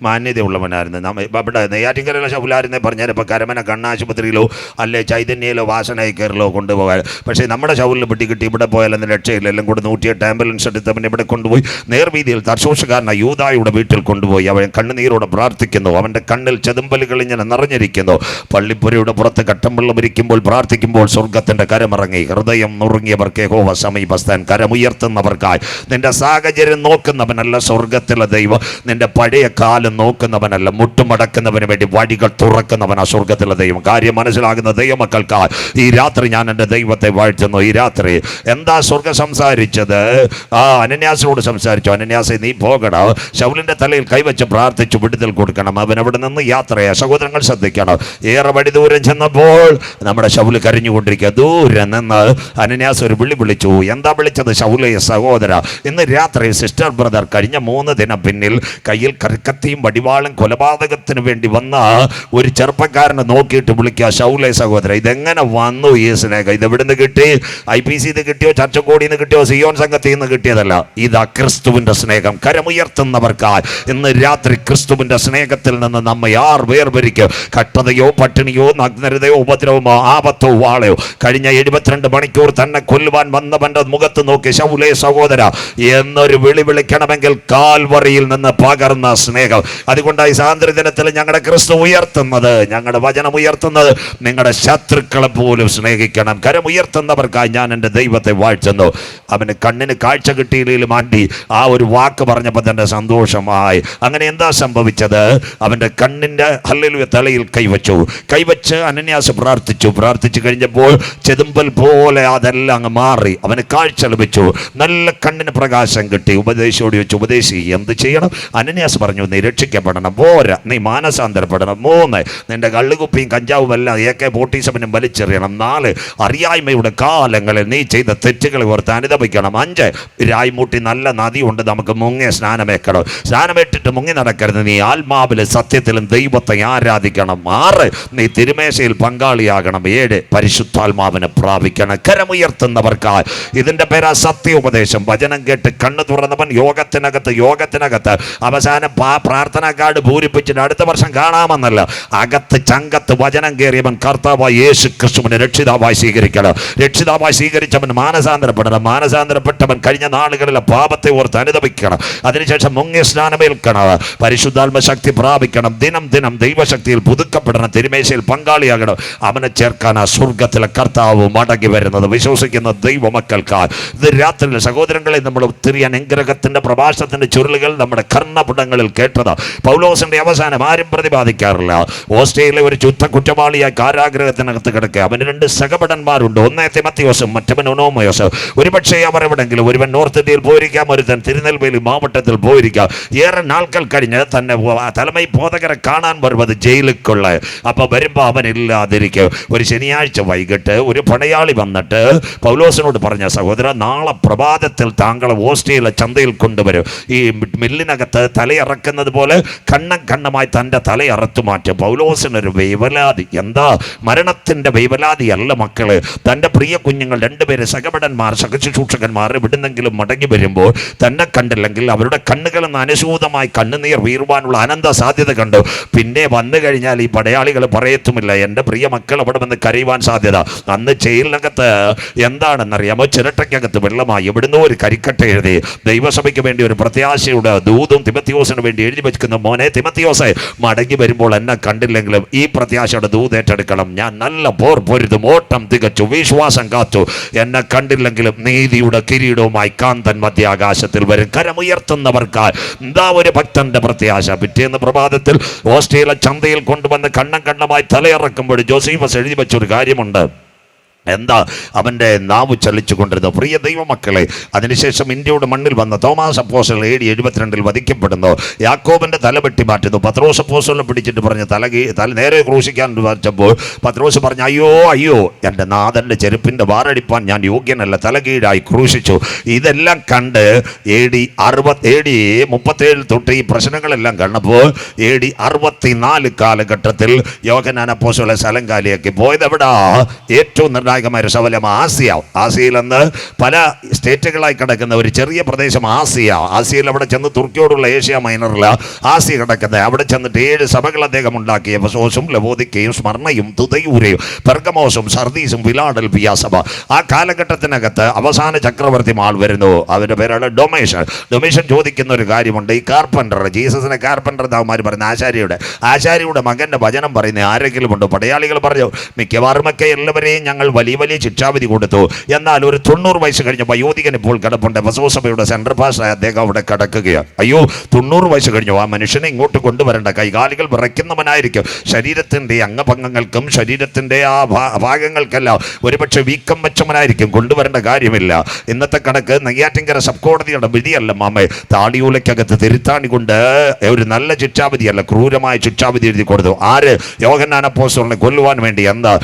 മാന്യതയുള്ളവനായിരുന്നു. ഇവിടെ നെയ്യാറ്റിൻകരയിലെ ശൗലായിരുന്നേ പറഞ്ഞാൽ ഇപ്പോൾ കരമന കണ്ണാശുപത്രിയിലോ അല്ലെ ചൈതന്യയിലോ വാസനയ്ക്കറിലോ കൊണ്ടുപോകാൻ. പക്ഷേ നമ്മുടെ ശൗലിന് പെട്ടി കിട്ടി ഇവിടെ പോയാലൊന്നും രക്ഷയില്ല. എല്ലാം കൂടെ 108 ആംബുലൻസ് എടുത്തവൻ ഇവിടെ കൊണ്ടുപോയി നേർവീതിയിൽ തർശോഷക്കാരനായ യൂദായുടെ വീട്ടിൽ കൊണ്ടുപോയി. അവൻ കണ്ണുനീരോടെ പ്രാർത്ഥിക്കുന്നു. അവൻ്റെ കണ്ണിൽ ചെതുമ്പലുകൾ ഇങ്ങനെ നിറഞ്ഞിരിക്കുന്നു. പള്ളിപ്പുരയുടെ പുറത്ത് കട്ടമ്പള്ളം ഇരിക്കുമ്പോൾ പ്രാർത്ഥിക്കുമ്പോൾ സ്വർഗത്തിൻ്റെ കരമിറങ്ങി. ഹൃദയം നുറുങ്ങിയവർക്ക് യഹോവ സമീപസ്ഥൻ. കരമുയർത്തുന്നവർക്കായി. നിന്റെ സാഹചര്യം നോക്കുന്നവനല്ല സ്വർഗത്തിലെ ദൈവം. നിന്റെ പഴയ കാലം നോക്കുന്നവനല്ല, മുട്ടുമടക്കുന്നവന് വേണ്ടി വഴികൾ തുറക്കുന്നവനാ സ്വർഗത്തിലെ ദൈവം. കാര്യം മനസ്സിലാകുന്ന ദൈവമക്കൾക്ക് ഈ രാത്രി ഞാൻ എൻ്റെ ദൈവത്തെ വാഴ്ത്തുന്നു. ഈ രാത്രി എന്താ സ്വർഗം സംസാരിച്ചത്? അനന്യാസിനോട് സംസാരിച്ചു. അനന്യാസെ, നീ പോകണം, ശൗലിന്റെ തലയിൽ കൈവച്ച് പ്രാർത്ഥിച്ചു വിടുതൽ കൊടുക്കണം. അവൻ അവിടെ നിന്ന് യാത്രയാ. സഹോദരങ്ങൾ ശ്രദ്ധിക്കണം. ഏറെ വഴി ദൂരം ചെന്നപ്പോൾ നമ്മുടെ ശൗല് കരഞ്ഞുകൊണ്ടിരിക്കുക. ദൂരെ നിന്ന് അനന്യാസ് ഒരു വിളിച്ചു. എന്താ വിളിച്ചത്? ശൗലേ സഹോദര, ഇന്ന് രാത്രി സിസ്റ്റർ ബ്രദർ കഴിഞ്ഞ 3 ദിനം പിന്നിൽ കയ്യിൽ കറിക്കത്തിയും വടിവാളും കൊലപാതകത്തിന് വേണ്ടി വന്ന ഒരു ചെറുപ്പക്കാരനെ നോക്കിയിട്ട് വിളിക്കുക, ശൗലേ സഹോദര, ഇതെങ്ങനെ വന്നു ഈ സ്നേഹം? ഇത് എവിടുന്ന് കിട്ടി? IPC കിട്ടിയോ, ചർച്ചക്കോടിയിൽ നിന്ന് കിട്ടിയോ, സിയോൻ സംഘത്തിൽ നിന്ന് കിട്ടിയതല്ല. ഇതാ ക്രിസ്തുവിന്റെ സ്നേഹം. കരമുയർത്തുന്നവർക്കായി ഇന്ന് രാത്രി ക്രിസ്തുവിന്റെ സ്നേഹത്തിൽ നിന്ന് നമ്മെ ആർ വേർപരിക്കും. കട്ടതയോ പട്ടിണിയോ നഗ്നതയോ ഉപദ്രവമോ ആപത്തോ വാളയോ കഴിഞ്ഞ 72 മണിക്കൂർ തന്നെ കൊല്ലുവാൻ വന്നവന്റെ മുഖത്ത് നോക്കി ശൗലേ സഹോദര എന്നൊരു വിളിക്കണമെങ്കിൽ കാൽവറിയിൽ നിന്ന് പകർന്ന സ്നേഹം. അതുകൊണ്ടായി സ്വാതന്ത്ര്യ ദിനത്തിൽ ഞങ്ങളുടെ ക്രിസ്തു ഉയർത്തുന്നത്, ഞങ്ങളുടെ വചനം ഉയർത്തുന്നത്, നിങ്ങളുടെ ശത്രുക്കളെ പോലും സ്നേഹിക്കണം. കരമുയർത്തുന്നവർക്കായി ഞാൻ എൻ്റെ ദൈവത്തെ വാഴ്ത്തുന്നു. അവന് കണ്ണിന് കാഴ്ച കിട്ടിയില്ലെങ്കിലും ആണ്ടി ആ ഒരു വാക്ക് പറഞ്ഞപ്പോൾ തന്നെ സന്തോഷമായി. അങ്ങനെ എന്താ സംഭവിച്ചത്? അവൻ്റെ കണ്ണിൻ്റെ ഹല്ലേലൂയ തലയിൽ കൈവച്ച് അനന്യാസ് പ്രാർത്ഥിച്ചു കഴിഞ്ഞപ്പോൾ ചെതുമ്പൽ പോലെ അതെല്ലാം അങ്ങ് മാറി. അവന് കാഴ്ച ലഭിച്ചു. നല്ല കണ്ണിന് പ്രകാശം കിട്ടി. ഉപദേശിയോട് ചോദിച്ചു, ഉപദേശി എന്ത് ചെയ്യണം? അനന്യാസ് പറഞ്ഞു, നീ രക്ഷിക്കപ്പെടണം. പോരാ, നീ മാനസാന്തരപ്പെടണം. 3, നിന്റെ കള്ളുകുപ്പിയും കഞ്ചാവും എല്ലാം AK-47 വലിച്ചെറിയണം. 4, അറിയായ്മയുടെ കാലങ്ങളിൽ നീ ചെയ്ത തെറ്റുകളെ ഓർത്ത് അനുതപിക്കണം. 5, രായ്മൂട്ടി നല്ല നദിയുണ്ട്, നമുക്ക് മുങ്ങി സ്നാനമേക്കണം. സ്നാനമേറ്റിട്ട് മുങ്ങി നടക്കരുത്. നീ ആത്മാവിലും സത്യത്തിലും ദൈവത്തെ ആരാധിക്കണം. 6, നീ തിരുമേശയിൽ പങ്കാളിയാകണം. 7, പരിശുദ്ധാത്മാവിനെ പ്രാപിക്കണം. കരമുയർത്തുന്നവർക്കായി ഇതിന്റെ പേരാ സത്യോപദേശം. വചനം കേട്ട് കണ്ണു തുറന്നവൻ യോഗത്തിനകത്ത് യോഗത്തിനകത്ത് അവസാനം പ്രാർത്ഥനാ കാർഡ് പൂരിപ്പിച്ചിട്ട് അടുത്ത വർഷം കാണാമെന്നല്ല, അകത്ത് ചങ്കത്ത് വചനം കയറിയവൻ കർത്താവായി യേശു ക്രിസ്തുവിനെ രക്ഷിതാവായി സ്വീകരിക്കണം. രക്ഷിതാവായി സ്വീകരിച്ചവൻ മാനസാന്തരപ്പെടണം. മാനസാന്തരപ്പെട്ടവൻ കഴിഞ്ഞ നാളുകളിലെ പാപത്തെ ഓർത്ത് അനുദപിക്കണം. അതിനുശേഷം മുങ്ങി സ്നാനമേൽക്കണം. പരിശുദ്ധാത്മ ശക്തി പ്രാപിക്കണം. ദിനം ദിനം ദൈവശക്തിയിൽ പുതുക്കപ്പെടണം. തിരുമേശയിൽ പങ്കാളിയാകണം. അവനെ ചേർക്കാൻ ആ സ്വർഗത്തിലെ കർത്താവ് മടങ്ങി വരുന്നത് വിശ്വസിക്കുന്ന ദൈവമക്കൾക്ക് ഇത് രാത്രിയിൽ സഹോദരങ്ങളെ നമ്മൾ ഒത്തിരി അനുഗ്രഹത്തിന്റെ പ്രഭാഷണത്തിന്റെ ചുരുളുകൾ നമ്മുടെ കർണപുടങ്ങളിൽ കേട്ടത്. പൗലോസിന്റെ അവസാനം ആരും പ്രതിപാദിക്കാറില്ല. ഓസ്ട്രേലിയ ഒരു യുദ്ധ കുറ്റവാളിയായി കാരാഗ്രഹത്തിനകത്ത് കിടക്കുക. അവന് 2 സഹപടന്മാരുണ്ട്. ഒന്നേ തിമത്തിയോസും മറ്റവൻ ഒനോമയോസ്. ഒരുപക്ഷെ അവർ എവിടെങ്കിലും, ഒരുവൻ നോർത്ത് ഇന്ത്യയിൽ പോയിരിക്കാം, ഒരുത്തൻ തിരുനെൽവേലി മാവട്ടത്തിൽ പോയിരിക്കാം. ഏറെ നാൾക്കൾ കഴിഞ്ഞ് തന്നെ തലമൈ ബോധകരെ കാണാൻ വരുന്നത് ജയിലിക്കുള്ള. അപ്പൊ വരുമ്പോ അവനില്ലാതിരിക്കും. ഒരു ശനിയാഴ്ച വൈകിട്ട് ഒരു പടയാളി വന്നിട്ട് പൗലോസിനോട് പറഞ്ഞ, സഹോദര, നാളെ പ്രഭാതത്തിൽ താങ്കളെ ഓസ്ട്രേലിയ ചന്തയിൽ കൊണ്ടുവരും. ഈ മില്ലിനകത്ത് തലയിറക്കുന്നത് പോലെ കണ്ണമായി തൻ്റെ തലയറുത്തു മാറ്റും. പൗലോസിനൊരു വേവലാതി. എന്താ? മരണത്തിന്റെ വേവലാതി അല്ല മക്കള്. തൻ്റെ പ്രിയ കുഞ്ഞുങ്ങൾ 2 പേര് സഹപടന്മാർ, സഹശുശ്രൂഷകന്മാർ എവിടുന്നെങ്കിലും മടങ്ങി വരുമ്പോൾ തന്നെ കണ്ടില്ലെങ്കിൽ അവരുടെ കണ്ണുകളിൽ നിന്ന് അനുസൂതമായി കണ്ണുനീർ വീറുവാനുള്ള അനന്ത സാധ്യത കണ്ടു. പിന്നെ വന്നു കഴിഞ്ഞാൽ ഈ പടയാളികൾ പറയത്തുമില്ല, എൻ്റെ പ്രിയ മക്കൾ അവിടെ വന്ന് കരയുവാൻ സാധ്യത. അന്ന് ജയിലിനകത്ത് എന്താണെന്നറിയാമോ? ചിരട്ടയ്ക്കകത്ത് വെള്ളമായി എവിടുന്നോ ഒരു കരിക്കട്ട എഴുതി ദൈവസഭയ്ക്ക് വേണ്ടി ഒരു പ്രത്യാശയുടെ ദൂതും തിമത്തിയോസിന് വേണ്ടി എഴുതി വെക്കുന്ന, മോനെ തിമത്തിയോസെ, മടങ്ങി വരുമ്പോൾ എന്നെ കണ്ടില്ലെങ്കിലും ഈ പ്രത്യാശയുടെ ദൂത് ഏറ്റെടുക്കണം. ഞാൻ നല്ല പോർ പൊരുതും, ഓട്ടം തികച്ചു, വിശ്വാസം കാത്തു. എന്നെ കണ്ടില്ലെങ്കിലും നീതിയുടെ കിരീടവുമായി കാന്തൻ മധ്യാകാശത്തിൽ വരും. കരമുയർത്തുന്നവർക്ക് എന്താ ഒരു ഭക്തന്റെ പ്രത്യാശ. പിറ്റേന്ന് പ്രഭാതത്തിൽ ഓസ്ട്രേലിയ ചന്തയിൽ കൊണ്ടുവന്ന് കണ്ണമായി തലയിറക്കുമ്പോൾ ജോസീഫസ് എഴുതി വെച്ചൊരു കാര്യമുണ്ട്. എന്താ? അവൻ്റെ നാവ് ചലിച്ചുകൊണ്ടിരുന്നു. പ്രിയ ദൈവമക്കളെ, അതിനുശേഷം ഇന്ത്യയുടെ മണ്ണിൽ വന്ന തോമാസ് അപ്പോസ്തലൻ AD 72 വധിക്കപ്പെടുന്നു. യാക്കോബിന്റെ തല വെട്ടി മാറ്റുന്നു. പത്രോസ് അപ്പോസ്തലനെ പിടിച്ചിട്ട് പറഞ്ഞ് തല നേരെ ക്രൂശിക്കാൻ വെച്ചപ്പോൾ പത്രോസ് പറഞ്ഞു, അയ്യോ, എൻ്റെ നാഥൻ്റെ ചെരുപ്പിൻ്റെ വാറടിപ്പാൻ ഞാൻ യോഗ്യനല്ല, തലകീഴായി ക്രൂശിച്ചു. ഇതെല്ലാം കണ്ട് AD 37 തൊട്ട് ഈ പ്രശ്നങ്ങളെല്ലാം കണ്ടപ്പോൾ AD 64 കാലഘട്ടത്തിൽ യോഹന്നാൻ അപ്പോസ്തലൻ സ്ഥലം കാലിയാക്കി. പോയത് എവിടാ? ഏറ്റവും സവലം ആസിയയിൽ നിന്ന് പല സ്റ്റേറ്റുകളായി കിടക്കുന്ന ഒരു ചെറിയ പ്രദേശം ആസിയയിൽ അവിടെ ചെന്ന് തുർക്കിയോടുള്ള ഏഷ്യ മൈനറിൽ ആസിയ കിടക്കുന്നത്. അവിടെ ചെന്നിട്ട് 7 സഭകൾ അദ്ദേഹം ഉണ്ടാക്കി. എഫെസോസും ലവോദിക്കയും സ്മർണയും തുതയൂരയും പെർഗമോസും സർദീസും ഫിലാഡൽഫിയ സഭ. ആ കാലഘട്ടത്തിനകത്ത് അവസാന ചക്രവർത്തി ആൾ വരുന്നു. അവരുടെ പേരാണ് ഡൊമേഷൻ ചോദിക്കുന്ന ഒരു കാര്യമുണ്ട്. ഈ കാർപ്പൻറ്റർ, ജീസസിനെ കാർപ്പൻറ്റർ താവന്മാർ പറയുന്ന ആശാരിയുടെ മകൻ്റെ വചനം പറയുന്ന ആരെങ്കിലും ഉണ്ടോ? പടയാളികൾ പറഞ്ഞു, മിക്കവാറുമൊക്കെ എല്ലാവരെയും ഞങ്ങൾ വലിയ ശിക്ഷാവിധി കൊടുത്തു. എന്നാൽ ഒരു 90 വയസ്സ് കഴിഞ്ഞ വയോധികൻ ഇപ്പോൾ കിടപ്പുണ്ട്. എഫെസോസഭയുടെ സെൻട്രൽ പാസ്റ്റർ അദ്ദേഹം അവിടെ കിടക്കുകയാണ്. അയ്യോ, 90 വയസ്സ് കഴിഞ്ഞു. ആ മനുഷ്യനെ ഇങ്ങോട്ട് കൊണ്ടുവരേണ്ട. കൈകാലുകൾ വിറയ്ക്കുന്നവനായിരിക്കും. ശരീരത്തിൻ്റെ അംഗഭംഗങ്ങൾക്കും ശരീരത്തിൻ്റെ ആ ഭാഗങ്ങൾക്കെല്ലാം ഒരുപക്ഷെ വീക്കം വെച്ചവനായിരിക്കും. കൊണ്ടുവരേണ്ട കാര്യമില്ല. ഇന്നത്തെ കണക്ക് നെയ്യാറ്റിൻകര സബ് കോടതിയുടെ വിധിയല്ല മാമേ. താടിയൂലക്കകത്ത് തിരുത്താണി കൊണ്ട് ഒരു നല്ല ശിക്ഷാവിധിയല്ല, ക്രൂരമായ ശിക്ഷാവിധി എഴുതി കൊടുത്തു. ആര്? യോഹന്നാൻ അപ്പോസ്തലനെ കൊല്ലുവാൻ വേണ്ടി. എന്താ?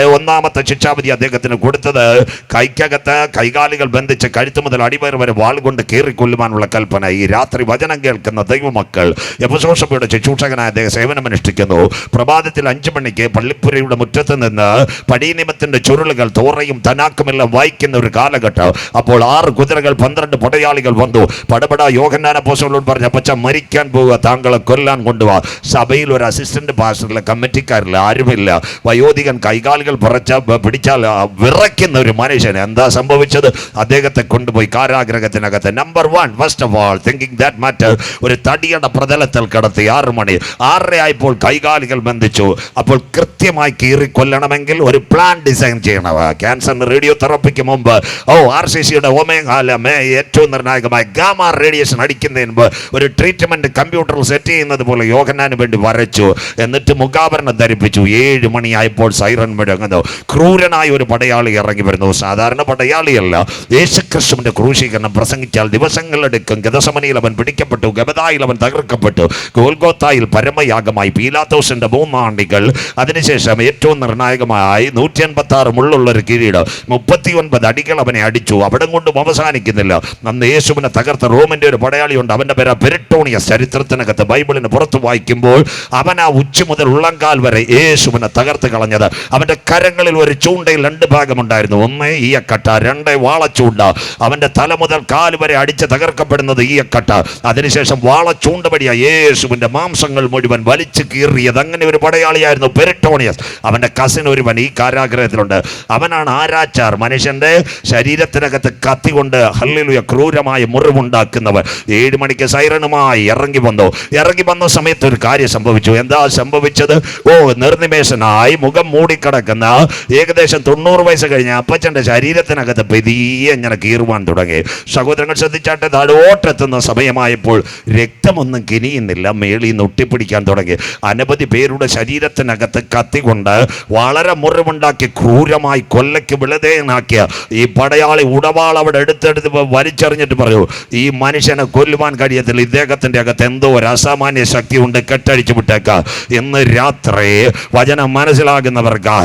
1ാമത്തെ ശിക്ഷാവിധി അദ്ദേഹത്തിന് കൊടുത്തത് കൈക്കകത്ത് കൈകാലുകൾ ബന്ധിച്ച് കഴുത്ത് മുതൽ അടിവയർ വരെ വാൾ കൊണ്ട് കീറിക്കൊല്ലുവാനുള്ള കൽപ്പന. ഈ രാത്രി വചനം കേൾക്കുന്ന ദൈവമക്കൾ, എഫെസോസഭയുടെ ശുശ്രൂഷകനായ അദ്ദേഹം സേവനമനുഷ്ഠിക്കുന്നു. പ്രഭാതത്തിൽ 5 മണിക്ക് പള്ളിപ്പുരയുടെ മുറ്റത്ത് നിന്ന് പടീനിമത്തിന്റെ ചുരുളുകൾ തോറയും തനാക്കുമെല്ലാം വായിക്കുന്ന ഒരു കാലഘട്ടം. അപ്പോൾ 6 കുതിരകൾ 12 പടയാളികൾ വന്നു. പടപട യോഹന്നാൻ അപ്പോസ്തലനോട് പറഞ്ഞ, അപ്പച്ച മരിക്കാൻ പോവുക, താങ്കളെ കൊല്ലാൻ കൊണ്ടുപോവാ. സഭയിൽ ഒരു അസിസ്റ്റന്റ് പാസ്റ്ററില്ല, കമ്മിറ്റിക്കാരില്ല, ആരുമില്ല. വയോധികൻ കൈകാലുകൾ പിടിച്ചാൽ വിറയ്ക്കുന്ന ഒരു മനുഷ്യൻ. എന്താ സംഭവിച്ചത്? അദ്ദേഹത്തെ കൊണ്ടുപോയി കാരാഗ്രഹത്തിനകത്ത് number 1 first of all thinking that matter ഒരു തടിയുടെ പ്രതലത്തിൽ കിടത്തി. 6 മണി 6:30 ആയപ്പോൾ കൈകാലുകൾ ബന്ധിച്ചു. അപ്പോൾ കൃത്യമായി കീറിക്കൊല്ലണമെങ്കിൽ ഒരു പ്ലാൻ ഡിസൈൻ ചെയ്യണം. ക്യാൻസറിന് റേഡിയോ തെറാപ്പിക്ക് മുമ്പ് RCCയുടെ ഏറ്റവും നിർണായകമായ ഗാമ റേഡിയേഷൻ അടിക്കുന്നതിന് മുമ്പ് ഒരു ട്രീറ്റ്മെന്റ് കമ്പ്യൂട്ടറിൽ സെറ്റ് ചെയ്യുന്നത് പോലെ യോഹന്നാന് വേണ്ടി വരച്ചു. എന്നിട്ട് മുഖാവരണം ധരിപ്പിച്ചു. 7 മണിയായപ്പോൾ സൈറൻ മുഴങ്ങുന്നു. ക്രൂരനായ ഒരു പടയാളി ഇറങ്ങി വരുന്നു. സാധാരണ പടയാളിയല്ല. യേശുക്രിസ്തുവിന്റെ ക്രൂശീകരണം പ്രസംഗിച്ചാൽ ദിവസങ്ങളെടുക്കും. ഗെത്സമനിയിൽ അവൻ പിടിക്കപ്പെട്ടു, ഗബദായിൽ അവൻ തകർക്കപ്പെട്ടു, ഗോൽഗോത്തായിൽ പരമയാഗമായി പീലാത്തോസിന്റെ 3 ആണ്ടികൾ. അതിനുശേഷം ഏറ്റവും നിർണായകമായി 186 മുള്ളുള്ളൊരു കിരീടം, 39 അടികൾ അവനെ അടിച്ചു. അവിടെ കൊണ്ടും അവസാനിക്കുന്നില്ല. അന്ന് യേശുവിനെ തകർത്ത റോമിന്റെ ഒരു പടയാളിയുണ്ട്. അവന്റെ പേര് പെരിട്ടോണിയസ്. ചരിത്രത്തിനകത്ത് ബൈബിളിന് പുറത്ത് വായിക്കുമ്പോൾ അവൻ ആ ഉച്ച മുതൽ ഉള്ളങ്കാൽ വരെ യേശുവിനെ തകർത്ത് കളഞ്ഞത്. അവന്റെ കരങ്ങളിൽ ഒരു ചൂണ്ട മണ്ടയിൽ 2 ഭാഗമുണ്ടായിരുന്നു. 1 ഈയക്കട്ട, 2 വാളച്ചൂണ്ട. അവന്റെ തല മുതൽ കാല് വരെ അടിച്ച് തകർക്കപ്പെടുന്നത് ഈയക്കട്ട. അതിനുശേഷം വാളച്ചൂണ്ട വഴിയാ യേശുവിന്റെ മാംസങ്ങൾ മുഴുവൻ വലിച്ചു കീറിയത്. അങ്ങനെ ഒരു പടയാളിയായിരുന്നു പെരിട്ടോണിയസ്. അവന്റെ കസിൻ ഒരുവൻ ഈ കാരാഗ്രഹത്തിലുണ്ട്. അവനാണ് ആരാച്ചാർ, മനുഷ്യന്റെ ശരീരത്തിനകത്ത് കത്തി കൊണ്ട് ഹല്ലേലൂയ ക്രൂരമായ മുറിവുണ്ടാക്കുന്നവൻ. 7 മണിക്ക് സൈറണുമായി ഇറങ്ങി വന്ന സമയത്ത് ഒരു കാര്യം സംഭവിച്ചു. എന്താ സംഭവിച്ചത്? നിർനിമേഷനായി മുഖം മൂടിക്കിടക്കുന്ന ഏകദേശം 90 വയസ്സ് കഴിഞ്ഞ അപ്പച്ചന്റെ ശരീരത്തിനകത്ത് പെതിയെ ഇങ്ങനെ കീറുവാൻ തുടങ്ങി. സഹോദരങ്ങൾ ശ്രദ്ധിച്ചാട്ടെ, താഴോട്ടെത്തുന്ന സമയമായപ്പോൾ രക്തമൊന്നും കിനിയുന്നില്ല, മേളിൽ നിന്ന് ഒട്ടിപ്പിടിക്കാൻ തുടങ്ങി. അനവധി പേരുടെ ശരീരത്തിനകത്ത് കത്തികൊണ്ട് വളരെ മുറിവുണ്ടാക്കി ക്രൂരമായി കൊല്ലയ്ക്ക് വിളതേനാക്കിയ ഈ പടയാളി ഉടവാൾ അവിടെ എടുത്തെടുത്ത് വലിച്ചെറിഞ്ഞിട്ട് പറയൂ, ഈ മനുഷ്യനെ കൊല്ലുവാൻ കഴിയത്തില്ല, ഇദ്ദേഹത്തിന്റെ അകത്ത് എന്തോ ഒരു അസാമാന്യ ശക്തി ഉണ്ട്, കെട്ടഴിച്ചു വിട്ടേക്കാം. ഇന്ന് രാത്രി വചനം മനസ്സിലാകുന്നവർക്ക്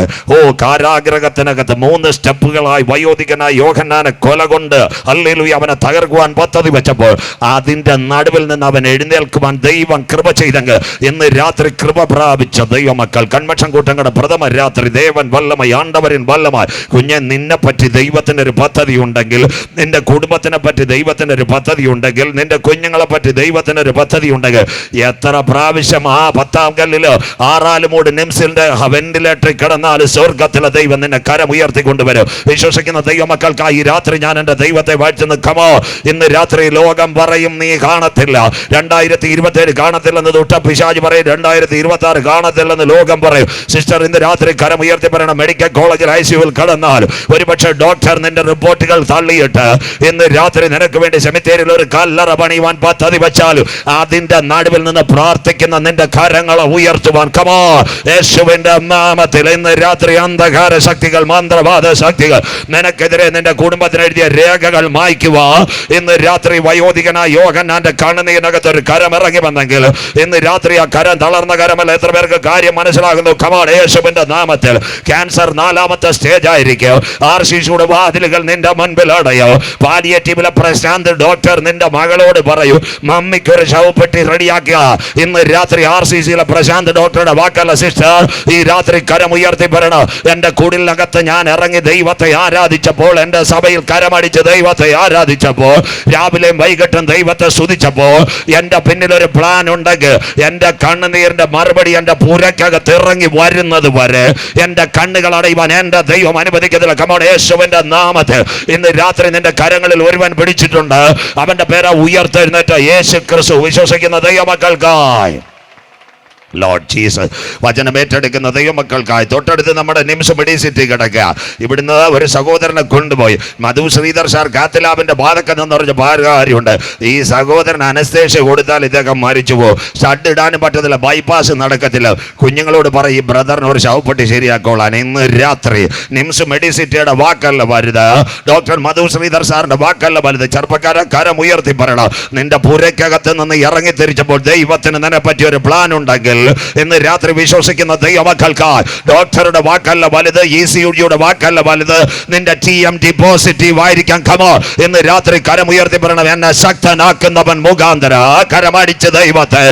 കാരാഗ്രഹത്തിനകത്ത് 3 സ്റ്റെപ്പുകളായി വയോധികനായ യോഹന്നാനെ കൊല കൊണ്ട് ഹല്ലേലൂയ അവനെ തകർക്കുവാൻ പദ്ധതി വെച്ചപ്പോൾ അതിന്റെ നടുവിൽ നിന്ന് അവൻ എഴുന്നേൽക്കുവാൻ ദൈവം കൃപ ചെയ്തെങ്കിൽ ഇന്ന് രാത്രി കൃപ പ്രാപിച്ച ദൈവമക്കൾ, കൺവെൻഷൻ കൂട്ടങ്ങളുടെ പ്രഥമ രാത്രി ദേവൻ വല്ലമായി ആണ്ടവരിൻ വല്ലമായി. കുഞ്ഞെ, നിന്നെ പറ്റി ദൈവത്തിന് ഒരു പദ്ധതി ഉണ്ടെങ്കിൽ, നിന്റെ കുടുംബത്തിനെ പറ്റി ദൈവത്തിന് ഒരു പദ്ധതി ഉണ്ടെങ്കിൽ, നിന്റെ കുഞ്ഞുങ്ങളെ പറ്റി ദൈവത്തിന് ഒരു പദ്ധതി ഉണ്ടെങ്കിൽ, എത്ര പ്രാവശ്യം ആ 10-ാം കല്ലില് 6 മൂട് നിംസിന്റെ വെന്റിലേറ്ററിൽ കിടന്നാൽ സ്വർഗത്തിലെ ദൈവം നിന്നെ കരം ഉയർത്തിക്കൊണ്ടുവരും. വിശ്വസിക്കുന്ന ദൈവമക്കൾക്കായി ഈ രാത്രി ഞാൻ എൻ്റെ ദൈവത്തെ വാഴ്ത്തി നിൽക്കുമോ? ഇന്ന് രാത്രി ലോകം പറയും നീ കാണത്തില്ല, 2027 കാണത്തില്ലെന്ന് തൊട്ട പിശാച് പറയും, 2026 കാണത്തില്ലെന്ന് ലോകം പറയും. സിസ്റ്റർ, ഇന്ന് രാത്രി കരം ഉയർത്തി പറയണം. മെഡിക്കൽ കോളേജിൽ ICUവിൽ കടന്നാൽ ഒരുപക്ഷെ ഡോക്ടർ നിന്റെ റിപ്പോർട്ടുകൾ തള്ളിയിട്ട് ഇന്ന് രാത്രി നിനക്ക് വേണ്ടി സെമിത്തേരിയിൽ ഒരു കല്ലറ പണിയുവാൻ പദ്ധതി വെച്ചാൽ അതിന്റെ നടുവിൽ നിന്ന് പ്രാർത്ഥിക്കുന്ന നിന്റെ കരങ്ങളെ ഉയർത്തുവാൻ കമോ യേശുവിന്റെ നാമത്തിൽ ഇന്ന് രാത്രി അന്ധകാര ശക്തികൾ, മന്ത്രവാദ ശക്തികൾ, നിനക്കെതിരെ നിന്റെ കുടുംബത്തിന് എഴുതിയ രേഖകൾ മായ്ക്കുക. ഇന്ന് രാത്രി വയോധികനായ യോഹന്നാന്റെ കണ്ണുനീരിനകത്ത് ഒരു കരം ഇറങ്ങി വന്നെങ്കിൽ ഇന്ന് രാത്രി ആ കരം തളർന്ന കരമല്ല. എത്ര പേർക്ക് കാര്യം മനസ്സിലാകുന്നു? കമാൺ, യേശുവിന്റെ നാമത്തിൽ. ക്യാൻസർ 4ാമത്തെ സ്റ്റേജ് ആയിരിക്കും. RCCയുടെ വാതിലുകൾ നിന്റെ മുൻപിൽ അടയോ. പാലിയേറ്റീവിലെ പ്രശാന്ത് ഡോക്ടർ നിന്റെ മകളോട് പറയൂ, മമ്മിക്ക് ഒരു ശവപ്പെട്ടി റെഡിയാക്കുക. ഇന്ന് രാത്രി RCCയിലെ പ്രശാന്ത് ഡോക്ടറുടെ വാക്കല്ല സിസ്റ്റർ, ഈ രാത്രി കരം ഉയർത്തി പറയണം. എന്റെ കുടിലിനകത്ത് ഞാൻ ഇറങ്ങി ദൈവത്തെ ആരാധിച്ചപ്പോൾ, എന്റെ സഭയിൽ കരമടിച്ച് ദൈവത്തെ ആരാധിച്ചപ്പോൾ, രാവിലെയും വൈകിട്ടും ദൈവത്തെ സ്തുതിച്ചപ്പോൾ, എന്റെ പിന്നിൽ ഒരു പ്ലാൻ ഉണ്ടെങ്കിൽ എന്റെ കണ്ണുനീരിന്റെ മറുപടി എന്റെ പുരക്കകത്ത് ഇറങ്ങി വരുന്നത് വരെ എന്റെ കണ്ണുകൾ അടയുവാൻ എന്റെ ദൈവം അനുവദിക്കത്തില്ല. കമോൺ, യേശുവിന്റെ നാമത്തിൽ ഇന്ന് രാത്രി നിന്റെ കരങ്ങളിൽ ഒരുവൻ പിടിച്ചിട്ടുണ്ട്. അവന്റെ പേര് ഉയർത്തെഴുന്നേറ്റ യേശു ക്രിസ്തു. വിശ്വസിക്കുന്ന ദൈവമക്കൾക്കായി ലോർഡ് ജീസസ്. വചനം ഏറ്റെടുക്കുന്ന ദൈവമക്കൾക്കായി തൊട്ടടുത്ത് നമ്മുടെ നിംസ് മെഡിസിറ്റി കിടക്കുക. ഇവിടുന്ന് ഒരു സഹോദരനെ കൊണ്ടുപോയി മധു ശ്രീധർ സാർ കാത്തലാബിന്റെ ബാധക്കെന്ന് പറഞ്ഞ ഭാര്യയുണ്ട്. ഈ സഹോദരൻ അനസ്തേഷ്യ കൊടുത്താൽ ഇദ്ദേഹം മരിച്ചു പോകും. ഷഡ് ഇടാനും പറ്റത്തില്ല, ബൈപ്പാസ് നടക്കത്തില്ല. കുഞ്ഞുങ്ങളോട് പറയും, ഈ ബ്രദറിന് ഒരു ശവപ്പെട്ടി ശരിയാക്കോളാൻ. ഇന്ന് രാത്രി നിംസ് മെഡിസിറ്റിയുടെ വാക്കല്ല വലുത്, ഡോക്ടർ മധു ശ്രീധർ സാറിന്റെ വാക്കല്ല വലുത്. ചെറുപ്പക്കാരെ കരം ഉയർത്തി പറയണം. നിന്റെ പുരക്കകത്ത് നിന്ന് ഇറങ്ങി തിരിച്ചപ്പോൾ ദൈവത്തിന് നിന്നെ പറ്റിയ ഒരു പ്ലാൻ ഉണ്ടെങ്കിൽ ഇന്ന് രാത്രി വിശ്വസിക്കുന്ന ദൈവമക്കൾക്ക് ഡോക്ടറുടെ വാക്കല്ല വലുത്, ECUയുടെ വാക്കല്ല വലുത്, നിന്റെ TMT പോസിറ്റീവ് ആയിരിക്കാം. കമോ, ഇന്ന് രാത്രി കരമുയർത്തി പറയണം, എന്നെ ശക്തനാക്കുന്നവൻ മുഖാന്തര. കരമടിച്ച് ദൈവത്തെ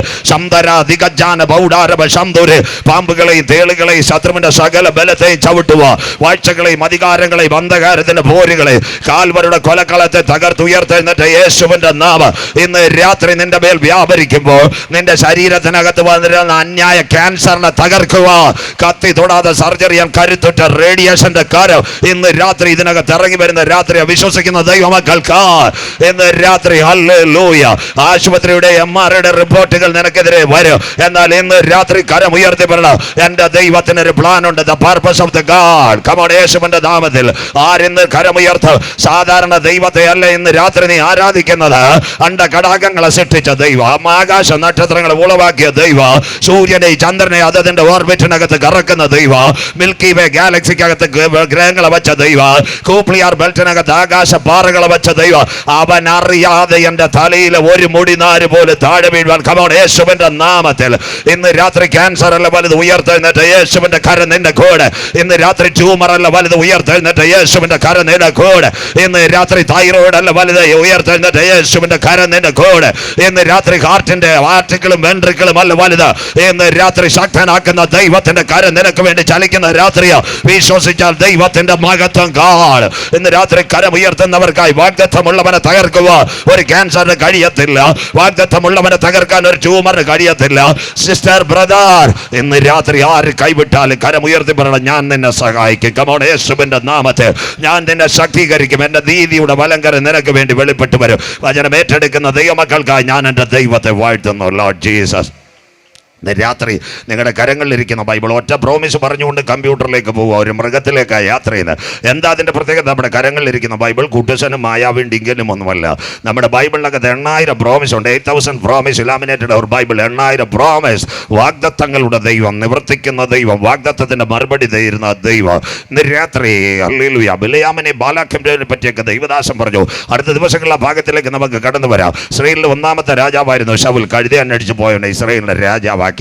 പാമ്പുകളെയും തേളുകളെയും ശത്രുവിന്റെ സകല ബലത്തെയും ചവിട്ടുക. വാഴ്ചകളെയും അധികാരങ്ങളെയും അന്ധകാരത്തിന്റെ പോരുകളെ കാൽവരുടെ കൊലക്കളത്തെ തകർത്തുയർത്തെഴുന്നേറ്റ യേശുവിന്റെ നാമം ഇന്ന് രാത്രി നിന്റെ മേൽ വ്യാപരിക്കുമ്പോൾ നിന്റെ ശരീരത്തിനകത്ത് വന്നിരുന്ന അന്യായ ക്യാൻസറിനെ തകർക്കുക. കത്തി തൊടാതെ സർജറി ചെയ്യാൻ കരുത്തുറ്റ റേഡിയേഷന്റെ കാര്യം ഇന്ന് രാത്രി ഇതിനകത്ത് ഇറങ്ങി വരുന്ന രാത്രി വിശ്വസിക്കുന്ന ദൈവമക്കൾക്ക് ഇന്ന് രാത്രി ഹല്ലേലൂയ. ആശുപത്രിയുടെ MRIയുടെ റിപ്പോർട്ടുകൾ നിനക്കെതിരെ വരും. എന്നാൽ ഇന്ന് രാത്രി കരം ഉയർത്തി പറയണം, എന്റെ ദൈവത്തിന് ഒരു പ്ലാൻ ഉണ്ട്. The purpose of the God. Come on, യേശുവിന്റെ നാമത്തിൽ ആരിന്ന് കരമുയർത്ത് സാധാരണ ദൈവത്തെ അല്ല ഇന്ന് രാത്രി നീ ആരാധിക്കുന്നത്. അണ്ടകടാകങ്ങളെ സൃഷ്ടിച്ച ദൈവം, ആകാശ നക്ഷത്രങ്ങളെ ഉളവാക്കിയ ദൈവം, സൂര്യനെ ചന്ദ്രനെ അതതിന്റെ ഓർബിറ്റിനകത്ത് കറക്കുന്ന ദൈവ, മിൽക്കി വേ ഗാലക്സിക്കകത്ത് ഗ്രഹങ്ങളെ വെച്ച ദൈവ, കൂപ്ലിയാർ ബെൽറ്റിനകത്ത് ആകാശ പാറകളെ വെച്ച ദൈവ, അവൻ അറിയാതെ എന്റെ തലയിൽ ഒരു മുടിനാര് പോലെ താഴെ വീഴുവാൻ. കമോൺ, യേശുവിന്റെ നാമത്തിൽ ഇന്ന് രാത്രി ക്യാൻസർ അല്ല വലുത്, ഉയർത്തെഴുന്നേറ്റ യേശുവിന്റെ കരം നിന്റെ കൂടെ. ഇന്ന് രാത്രി ട്യൂമർ അല്ല വലുത്, ഉയർത്തെഴുന്നേറ്റ യേശുവിന്റെ കരം നിന്റെ കൂടെ. ഇന്ന് രാത്രി തൈറോയിഡ് അല്ല വലുത്, ഉയർത്തെഴുന്നേറ്റ യേശുവിന്റെ കരം നിന്റെ കൂടെ. ഇന്ന് രാത്രി ഹാർട്ടിന്റെ ആർട്ടിക്കിളും വെൻട്രിക്കിളും അല്ല വലുത്, ഇന്ന് രാത്രി ശക്തനാക്കുന്ന ദൈവത്തിന്റെ കരം നിനക്ക് വേണ്ടി ചലിക്കുന്ന രാത്രിയാ. വിശ്വസിച്ചാൽ ദൈവത്തിന്റെ മഹത്വം കാണും. ഇന്ന് രാത്രി കരം ഉയർത്തുന്നവർക്കായി വാഗ്ദത്തമുള്ളവനെ തകർക്കുക ഒരു ക്യാൻസറിന് കഴിയത്തില്ല. വാഗ്ദത്തമുള്ളവനെ തകർക്കാൻ ഒരു ട്യൂമറിന് കഴിയത്തില്ല. സിസ്റ്റർ, ബ്രദർ, ഇന്ന് രാത്രി ആര് കൈവിട്ടാലും കരം ഉയർത്തി പറയണം, ഞാൻ നിന്നെ സഹായിക്കും. കമോൺ, യേശുവിന്റെ നാമത്തിൽ ഞാൻ നിന്നെ ശക്തീകരിക്കും. എന്റെ നീതിയുടെ വലങ്കരം നിനക്ക് വേണ്ടി വെളിപ്പെട്ടു വരും. വചനം ഏറ്റെടുക്കുന്ന ദൈവമക്കൾക്കായി ഞാൻ എൻ്റെ ദൈവത്തെ വാഴ്ത്തുന്നു. Lord Jesus. രാത്രി നിങ്ങളുടെ കരങ്ങളിലിരിക്കുന്ന ബൈബിൾ ഒറ്റ പ്രോമിസ് പറഞ്ഞുകൊണ്ട് കമ്പ്യൂട്ടറിലേക്ക് പോവുക, ഒരു മൃഗത്തിലേക്കാണ് യാത്ര ചെയ്യുന്നത്. എന്താ അതിൻ്റെ പ്രത്യേകത? നമ്മുടെ കരങ്ങളിലിരിക്കുന്ന ബൈബിൾ കുട്ടസനും മായാവിൻ ഡിങ്കനും ഒന്നുമല്ല. നമ്മുടെ ബൈബിളിനകത്ത് 8000 പ്രോമിസ് ഉണ്ട്. 8000 പ്രോമിസ് ഇലാമിനേറ്റഡ് ഒരു ബൈബിൾ. 8000 പ്രോമിസ്. വാഗ്ദത്തങ്ങളുടെ ദൈവം, നിവർത്തിക്കുന്ന ദൈവം, വാഗ്ദത്തത്തിൻ്റെ മറുപടി തരുന്ന ദൈവം. ഇന്ന് രാത്രി ഹല്ലേലൂയ. ബിലയാമിനെ ബാലാക്കിനെ പറ്റിയൊക്കെ ദൈവദാസൻ പറഞ്ഞു. അടുത്ത ദിവസങ്ങളിലെ ഭാഗത്തിലേക്ക് നമുക്ക് കടന്നു വരാം. ഇസ്രായേലിലെ 1ാമത്തെ രാജാവായിരുന്നു ശൗൽ. കഴുത അന്വേഷിച്ച് പോയോണ്ട് ഇസ്രായേലിൻ്റെ രാജാവാക്കി.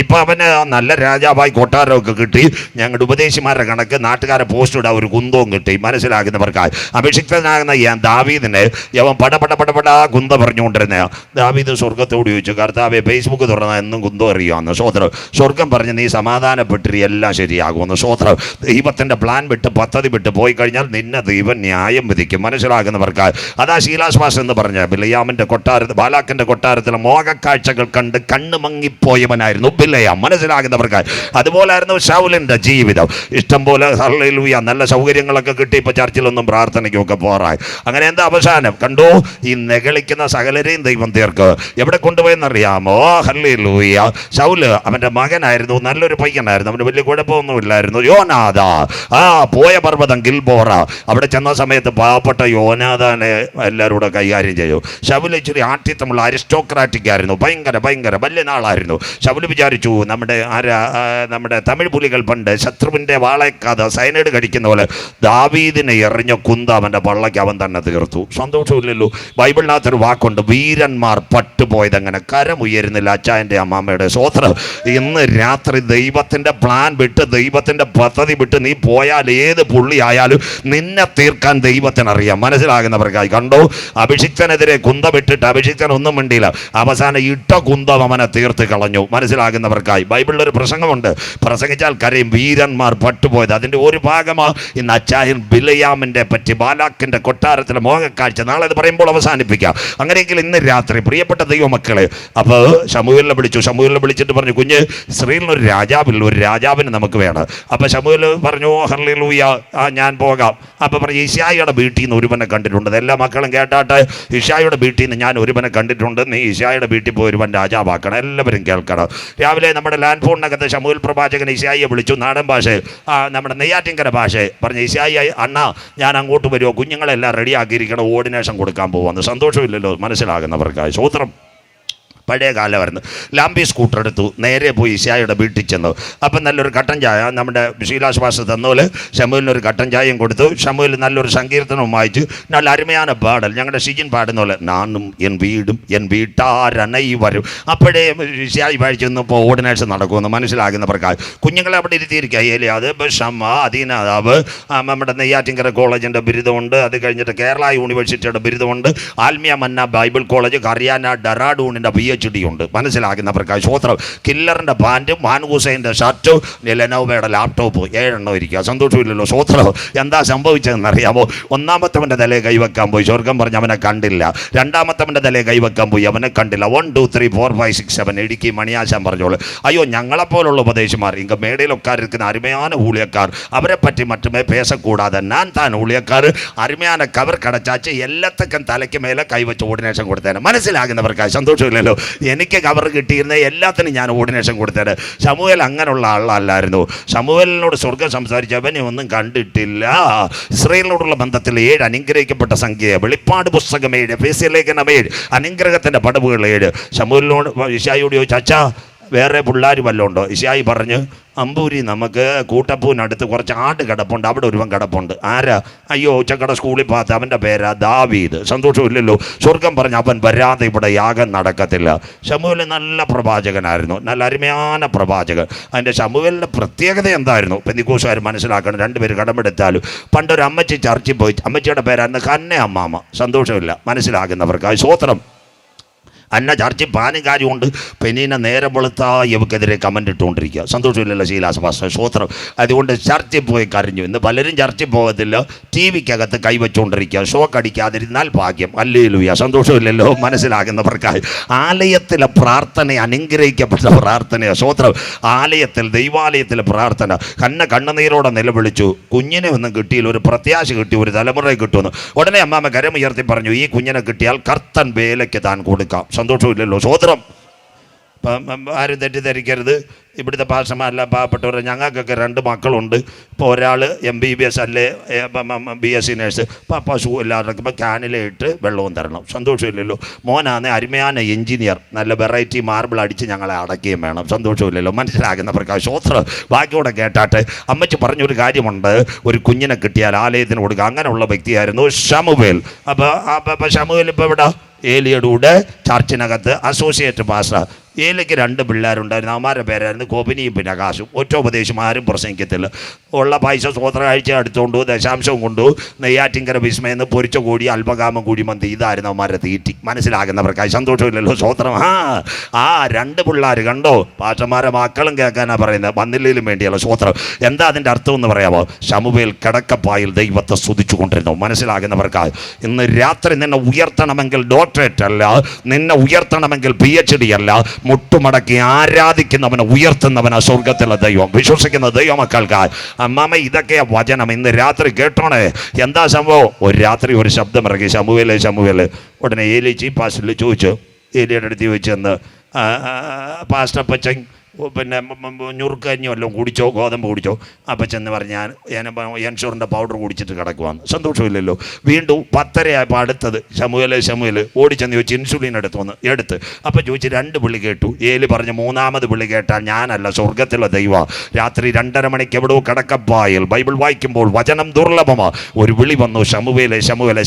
ഇപ്പൊ അവന് നല്ല രാജാവായി കൊട്ടാരമൊക്കെ കിട്ടി. ഞങ്ങളുടെ ഉപദേശിമാരുടെ കണക്ക് നാട്ടുകാരെ പോസ്റ്റ് ഇടാൻ ഒരു കുന്തവും കിട്ടി. മനസ്സിലാക്കുന്നവർക്കായി അഭിഷിക്തനാകുന്ന ദാവീദിനെ അവൻ പടപട കുന്ത പറഞ്ഞുകൊണ്ടിരുന്ന ദാവീദ് സ്വർഗത്തോട് ചോദിച്ചു, കർത്താവെ, ഫേസ്ബുക്ക് തുറന്നാൽ എന്നും കുന്തം അറിയാമെന്ന്. സ്വോത്രം. സ്വർഗം പറഞ്ഞ് നീ സമാധാനപ്പെട്ടിരി, എല്ലാം ശരിയാകുമെന്ന്. സ്വോത്രം. ദൈവത്തിന്റെ പ്ലാൻ വിട്ട് പദ്ധതി വിട്ട് പോയി കഴിഞ്ഞാൽ നിന്നെ ദൈവം ന്യായം വിധിക്കും. മനസ്സിലാക്കുന്നവർക്കായി അതാ ശീലാശ്വാസം എന്ന് പറഞ്ഞ ബിലയാമിന്റെ കൊട്ടാരത്തിൽ, ബാലാക്കിന്റെ കൊട്ടാരത്തിലെ മോഹക്കാഴ്ചകൾ കണ്ട് കണ്ണ് മങ്ങിപ്പോയവനായിരുന്നു ബിലയാം. മനസ്സിലാകുന്നവർക്കായി അതുപോലായിരുന്നു ശൗലിന്റെ ജീവിതം. ഇഷ്ടം പോലെ ഹല്ലേലൂയ നല്ല സൗകര്യങ്ങളൊക്കെ കിട്ടി. ഇപ്പൊ ചർച്ചിലൊന്നും പ്രാർത്ഥനയ്ക്കൊക്കെ പോറായി. അങ്ങനെ എന്താ അവസാനം കണ്ടു? ഈ നെകളിക്കുന്ന സകലരെയും ദൈവം തീർക്ക്. എവിടെ കൊണ്ടുപോയെന്നറിയാമോ? ഹല്ലേലൂയ. ശൗല് അവന്റെ മകനായിരുന്നു, നല്ലൊരു പയ്യനായിരുന്നു, അവന് വലിയ കുഴപ്പമൊന്നുമില്ലായിരുന്നു. യോനാദ. പോയ പർവ്വതം ഗിൽബോറ. അവിടെ ചെന്ന സമയത്ത് പാവപ്പെട്ട യോനാദാനെ എല്ലാവരും കൂടെ കൈകാര്യം ചെയ്തു. ശൗല് ഇച്ചിരി ആഠ്യത്വമുള്ള അരിസ്റ്റോക്രാറ്റിക് ആയിരുന്നു. ഭയങ്കര വലിയ നാളായിരുന്നു. ശൗല് വിചാരിച്ചു നമ്മുടെ തമിഴ് പുലികൾ പണ്ട് ശത്രുവിൻ്റെ വാളേക്കാതെ സൈനൈഡ് കഴിക്കുന്ന പോലെ ദാവീദിനെ എറിഞ്ഞ കുന്ത അവൻ്റെ പള്ളയ്ക്ക് അവൻ തന്നെ തീർത്തു. സന്തോഷമില്ലല്ലോ? ബൈബിളിനകത്തൊരു വാക്കുണ്ട്, വീരന്മാർ പട്ടുപോയതങ്ങനെ കരമുയരുന്നില്ല അച്ചായൻ്റെ അമ്മാമ്മയുടെ. സ്വോത്രം. ഇന്ന് രാത്രി ദൈവത്തിൻ്റെ പ്ലാൻ വിട്ട്, ദൈവത്തിൻ്റെ പദ്ധതി വിട്ട് നീ പോയാൽ ഏത് പുള്ളി ആയാലും നിന്നെ തീർക്കാൻ ദൈവത്തിനറിയാം. മനസ്സിലാകുന്നവർക്കായി കണ്ടോ? അഭിഷിക്തനെതിരെ കുന്ത വിട്ടിട്ട് അഭിഷിക്തൻ ഒന്നും മിണ്ടിയില്ല. അവസാനം ഇട്ട കുന്തം അവനെ തീർത്ത് കളഞ്ഞു. മനസ്സിലാകുന്നവർക്കായി ബൈബിളിൽ ഒരു പ്രസംഗമുണ്ട്, പ്രസംഗിച്ചാൽ കരയും. വീരന്മാർ പട്ടുപോയത്. അതിൻ്റെ ഒരു ഭാഗമാണ് ഇന്ന് അച്ചായൻ ബിലയാമിൻ്റെ പറ്റി, ബാലാക്കിൻ്റെ കൊട്ടാരത്തിലെ മോഹക്കാഴ്ച. നാളെ അത് പറയുമ്പോൾ അവസാനിപ്പിക്കാം. അങ്ങനെയെങ്കിൽ ഇന്ന് രാത്രി പ്രിയപ്പെട്ട ദൈവമക്കളെ, അപ്പോൾ ശമൂവേലിനെ വിളിച്ചു. ശമൂവേലിനെ വിളിച്ചിട്ട് പറഞ്ഞു, കുഞ്ഞ്, ഇസ്രായേലിനൊരു രാജാവില്ല, ഒരു രാജാവിന് നമുക്ക് വേണം. അപ്പോൾ ശമൂവേൽ പറഞ്ഞു, ഹല്ലേലൂയ, ഞാൻ പോകാം. അപ്പോൾ പറഞ്ഞു, ഇശായിയുടെ വീട്ടിൽ നിന്ന് ഒരുവനെ കണ്ടിട്ടുണ്ട്. എല്ലാ മക്കളും കേട്ടാട്ടെ, ഇശായിയുടെ വീട്ടിൽ നിന്ന് ഞാൻ ഒരുവനെ കണ്ടിട്ടുണ്ട്. നീ ഇശായിയുടെ വീട്ടിൽ പോയി ഒരുവൻ രാജാവാക്കണം. എല്ലാവരും കേൾക്കണം. രാവിലെ നമ്മുടെ ലാൻഡ് ഫോണിനകത്ത് ശമൂവേൽ പ്രവാചകൻ ഇശായിയെ വിളിച്ചു. നാടൻ ഭാഷ, നമ്മുടെ നെയ്യാറ്റിൻകര ഭാഷ പറഞ്ഞു, ഇശായി, അണ്ണാ, ഞാൻ അങ്ങോട്ട് വരുമോ? കുഞ്ഞുങ്ങളെല്ലാം റെഡിയാക്കിയിരിക്കണം, ഓർഡിനേഷൻ കൊടുക്കാൻ പോകുമെന്ന്. സന്തോഷമില്ലല്ലോ? മനസ്സിലാകുന്നവർക്കായി സ്വോത്രം. പഴയ കാലമായിരുന്നു. ലാംബി സ്കൂട്ടർ എടുത്തു, നേരെ പോയി ഇശായിയുടെ വീട്ടിൽ ചെന്നു. അപ്പം നല്ലൊരു കട്ടൻ ചായ നമ്മുടെ ശീലാശ്വാസം തന്നോലെ ശമൂലിനൊരു കട്ടൻ ചായയും കൊടുത്തു. ശമൂൽ നല്ലൊരു സങ്കീർത്തനവും വായിച്ചു. നല്ല അരുമயான പാടൽ ഞങ്ങളുടെ ഷിജിൻ പാടുന്ന പോലെ, നാനും എൻ വീടും എൻ വീട്ടാരനൈ വരും. അപ്പോഴേ ഇശായി വായിച്ചപ്പോൾ ഓർഡിനേഷൻ നടക്കുമെന്ന് മനസ്സിലാകുന്നവർക്കായി കുഞ്ഞുങ്ങളെ അവിടെ ഇരുത്തിയിരിക്കുക. ഏലിയാത്, ഷമ്മ, അദീനാദാവ്, നമ്മുടെ നെയ്യാറ്റിൻകര കോളേജിൻ്റെ ബിരുദമുണ്ട്. അത് കഴിഞ്ഞിട്ട് കേരള യൂണിവേഴ്സിറ്റിയുടെ ബിരുദമുണ്ട്. ആൽമിയ മന്ന ബൈബിൾ കോളേജ്, ഹരിയാന ഡെറാഡൂണിൻ്റെ PhD ഉണ്ട്. മനസ്സിലാകുന്നവർക്കായി സ്വോത്രം. കില്ലറിൻ്റെ പാൻറ്റും മാൻഹുസൈൻ്റെ ഷർട്ടും ലെനോവയുടെ ലാപ്ടോപ്പ് 7 എണ്ണം ഇരിക്കുക. സന്തോഷമില്ലല്ലോ? സ്വോത്രം. എന്താ സംഭവിച്ചതെന്നറിയാമോ? ഒന്നാമത്തവൻ്റെ തലയെ കൈവെക്കാൻ പോയി, സ്വർഗം പറഞ്ഞ് അവനെ കണ്ടില്ല. രണ്ടാമത്തവൻ്റെ തലയെ കൈവെക്കാൻ പോയി, അവനെ കണ്ടില്ല. 1 2 3 4 5 6 7 ഇടുക്കി മണിയാശാൻ പറഞ്ഞോളൂ. അയ്യോ, ഞങ്ങളെപ്പോലുള്ള ഉപദേശിമാർ, ഇങ്ങ മേടയിൽ ഉட்கார்ந்திருக்கிற அருமையான ஊழியக்கார், அவரை பற்றி மட்டுமே பேசக்கூடாத நான் தான் ஊழியக்கார், அருமையான கவர் கிடைச்சாச்சு, எல்லாத்துக்கும் தலைக்கு மேலே கை வச்சு ஓர்டினேஷன் கொடுத்தேன். മനസ്സിലാകുന്നവർക്കായി സന്തോഷമില്ലല്ലോ? എനിക്ക് കവർ കിട്ടിയിരുന്ന എല്ലാത്തിനും ഞാൻ ഓർഡിനേഷൻ കൊടുത്തത്. ശമൂവേൽ അങ്ങനെയുള്ള ആളല്ലായിരുന്നു. ശമൂവേലിനോട് സ്വർഗം സംസാരിച്ചവനെ ഒന്നും കണ്ടിട്ടില്ല. ഇസ്രായേലിനോടുള്ള ബന്ധത്തിൽ 7 അനുഗ്രഹിക്കപ്പെട്ട സംഖ്യ. വെളിപ്പാട് പുസ്തകം 7, എഫേസ്യലേഖനം 7, അനുഗ്രഹത്തിൻ്റെ പടവുകൾ 7. ശമൂവേലിനോട് ഇശായിയോട് ചോദിച്ചു, അച്ഛാ, വേറെ പിള്ളേർ വല്ലതും ഉണ്ടോ? ഇശായി പറഞ്ഞ്, അമ്പൂരി നമുക്ക് കൂട്ടപ്പൂവിനടുത്ത് കുറച്ച് ആട് കിടപ്പുണ്ട്, അവിടെ ഒരുവൻ കിടപ്പുണ്ട്. ആരാ? അയ്യോ, ഉച്ചക്കട സ്കൂളിൽ പാത്ത്, അവൻ്റെ പേരാ ദാവീദ്. സന്തോഷമില്ലല്ലോ? സ്വർഗം പറഞ്ഞ് അവൻ വരാതെ ഇവിടെ യാഗം നടക്കത്തില്ല. ശമൂവേൽ നല്ല പ്രവാചകനായിരുന്നു, നല്ല അരുമயான പ്രവാചകൻ. അതിൻ്റെ ശമൂവേലിൻ്റെ പ്രത്യേകത എന്തായിരുന്നു? പെന്തിക്കോസുകാർ മനസ്സിലാക്കണം. 2 പേര് കടമെടുത്താലും. പണ്ടൊരു അമ്മച്ചി ചർച്ചിൽ പോയി, അമ്മച്ചിയുടെ പേരായിരുന്നു കന്നെ അമ്മാമ്മ. സന്തോഷമില്ല? മനസ്സിലാകുന്നവർക്ക് സ്വോത്രം. അന്ന ചർച്ചിൽ പാനും കാര്യമുണ്ട്. പെനീന നേരം വെളുത്താ ഇവക്കെതിരെ കമൻ്റ് ഇട്ടുകൊണ്ടിരിക്കുക. സന്തോഷമില്ലല്ലോ ശീലാസ പാസ്റ്റർ, സ്തോത്രം. അതുകൊണ്ട് ചർച്ചിൽ പോയി കരഞ്ഞു. ഇന്ന് പലരും ചർച്ചിൽ പോകത്തില്ല, ടി വിക്കകത്ത് കൈവച്ചുകൊണ്ടിരിക്കുക. ഷോക്ക് അടിക്കാതിരുന്നാൽ ഭാഗ്യം. ഹല്ലേലൂയ. സന്തോഷമില്ലല്ലോ മനസ്സിലാകുന്നവർക്കായി. ആലയത്തിലെ പ്രാർത്ഥന അനുഗ്രഹിക്കപ്പെട്ട പ്രാർത്ഥനയാണ്. സ്തോത്രം. ആലയത്തിൽ ദൈവാലയത്തിലെ പ്രാർത്ഥന. കണ്ണുനീരോടെ നിലവിളിച്ചു. കുഞ്ഞിനെ ഒന്നും കിട്ടിയില്ല, ഒരു പ്രത്യാശ കിട്ടി, ഒരു തലമുറയെ കിട്ടുമെന്ന്. ഉടനെ അമ്മാമ്മ കരമുയർത്തി പറഞ്ഞു, ഈ കുഞ്ഞിനെ കിട്ടിയാൽ കർത്തൻ വേലയ്ക്ക് താൻ കൊടുക്കാം. സന്തോഷമില്ലല്ലോ. സ്തോത്രം. ആരും തെറ്റിദ്ധരിക്കരുത്. ഇവിടുത്തെ ഭാഷമാരല്ല പാവപ്പെട്ടവർ. ഞങ്ങൾക്കൊക്കെ 2 മക്കളുണ്ട്. ഇപ്പോൾ ഒരാൾ MBBS അല്ലേ BSc നേഴ്സ്. അപ്പോൾ ഷൂ ഇല്ലാതെ ക്യാനിലിട്ട് വെള്ളവും തരണം. സന്തോഷമില്ലല്ലോ. മോനാണ് അരുമയാന എഞ്ചിനീയർ. നല്ല വെറൈറ്റി മാർബിൾ അടിച്ച് ഞങ്ങളെ അടക്കുകയും വേണം. സന്തോഷമില്ലല്ലോ മനസ്സിലാകുന്നവർക്ക്. ശ്രോത്ര ബാക്കിയോടെ കേട്ടാട്ടെ. അമ്മച്ചി പറഞ്ഞൊരു കാര്യമുണ്ട്, ഒരു കുഞ്ഞിനെ കിട്ടിയാൽ ആലയത്തിന് കൊടുക്കുക. അങ്ങനെയുള്ള വ്യക്തിയായിരുന്നു ശമൂവേൽ. അപ്പോൾ ശമൂവേൽ ഇപ്പോൾ ഇവിടെ ഏലിയുടെ കൂടെ ചർച്ചിനകത്ത് അസോസിയേറ്റ് പാസ്റ്റർ. ഏലിക്ക് 2 പിള്ളേരുണ്ടായിരുന്നു. അവന്മാരുടെ പേരായിരുന്നു കോപിനിയും പിന്നെ ആകാശും. ഒറ്റ ഉപദേശം ആരും പ്രസംഗിക്കത്തില്ല. ഉള്ള പൈസ സ്വോത്ര കാഴ്ച എടുത്തുകൊണ്ടു, ദശാംശവും കൊണ്ടു, നെയ്യാറ്റിങ്കര വിസ്മയെന്ന് പൊരിച്ച കോഴി, അൽപകാമം കുഴിമന്തി, ഇതായിരുന്നു അവന്മാരുടെ തീറ്റി. മനസ്സിലാകുന്നവർക്കായി. സന്തോഷമില്ലല്ലോ. സ്വോത്രം. ആ 2 പിള്ളേർ കണ്ടോ. പാസ്റ്റർമാരെ മക്കളും കേൾക്കാനാണ് പറയുന്നത്, വന്നില്ലേലും വേണ്ടിയല്ലോ. സ്വോത്രം. എന്താ അതിൻ്റെ അർത്ഥം എന്ന് പറയാമോ? ശമൂവേൽ കിടക്കപ്പായിൽ ദൈവത്തെ സ്തുതിച്ചു കൊണ്ടിരുന്നു. മനസ്സിലാകുന്നവർക്കായി. ഇന്ന് രാത്രി നിന്നെ ഉയർത്തണമെങ്കിൽ ഡോക്ടറേറ്റ് അല്ല, നിന്നെ ഉയർത്തണമെങ്കിൽ PhD അല്ല, മുട്ടുമടക്കി ആരാധിക്കുന്നവനെ ഉയർത്തുന്നവനാ സ്വർഗത്തിലെ ദൈവം. വിശ്വസിക്കുന്ന ദൈവമക്കൾക്കായി. അമ്മാമ ഇതൊക്കെയാ വചനം. ഇന്ന് രാത്രി കേട്ടോണേ. എന്താ സംഭവം? ഒരു രാത്രി ഒരു ശബ്ദം ഇറങ്ങി, ശമൂവേലേ. ഉടനെ ഏലി ചീഫ് പാസ്റ്ററിൽ ചോദിച്ചു. ഏലിയുടെ അടുത്ത് ചോദിച്ചെന്ന്, പാസ്റ്റർ പച്ചൻ പിന്നെ ഞുറുക്കഞ്ഞോ വല്ലതും കുടിച്ചോ, ഗോതമ്പ് കുടിച്ചോ? അപ്പച്ചെന്ന് പറഞ്ഞാൽ എൻഷുറിൻ്റെ പൗഡർ കുടിച്ചിട്ട് കിടക്കുവാന്ന്. സന്തോഷമില്ലല്ലോ. വീണ്ടും 10:30 അടുത്തത് ശമൂവേൽ ഓടിച്ചെന്ന് ചോദിച്ചു, ഇൻസുലിൻ എടുത്തുവന്ന്. എടുത്ത് അപ്പം ചോദിച്ച് 2 വിളി കേട്ടു. ഏലി പറഞ്ഞു, 3ാമത് വിളി കേട്ടാൽ ഞാനല്ല, സ്വർഗത്തിലെ ദൈവ. രാത്രി 2:30 മണിക്ക് എവിടെയോ കിടക്കപ്പായിൽ ബൈബിൾ വായിക്കുമ്പോൾ വചനം ദുർലഭമാ. ഒരു വിളി വന്നു, ശമൂവേലേ.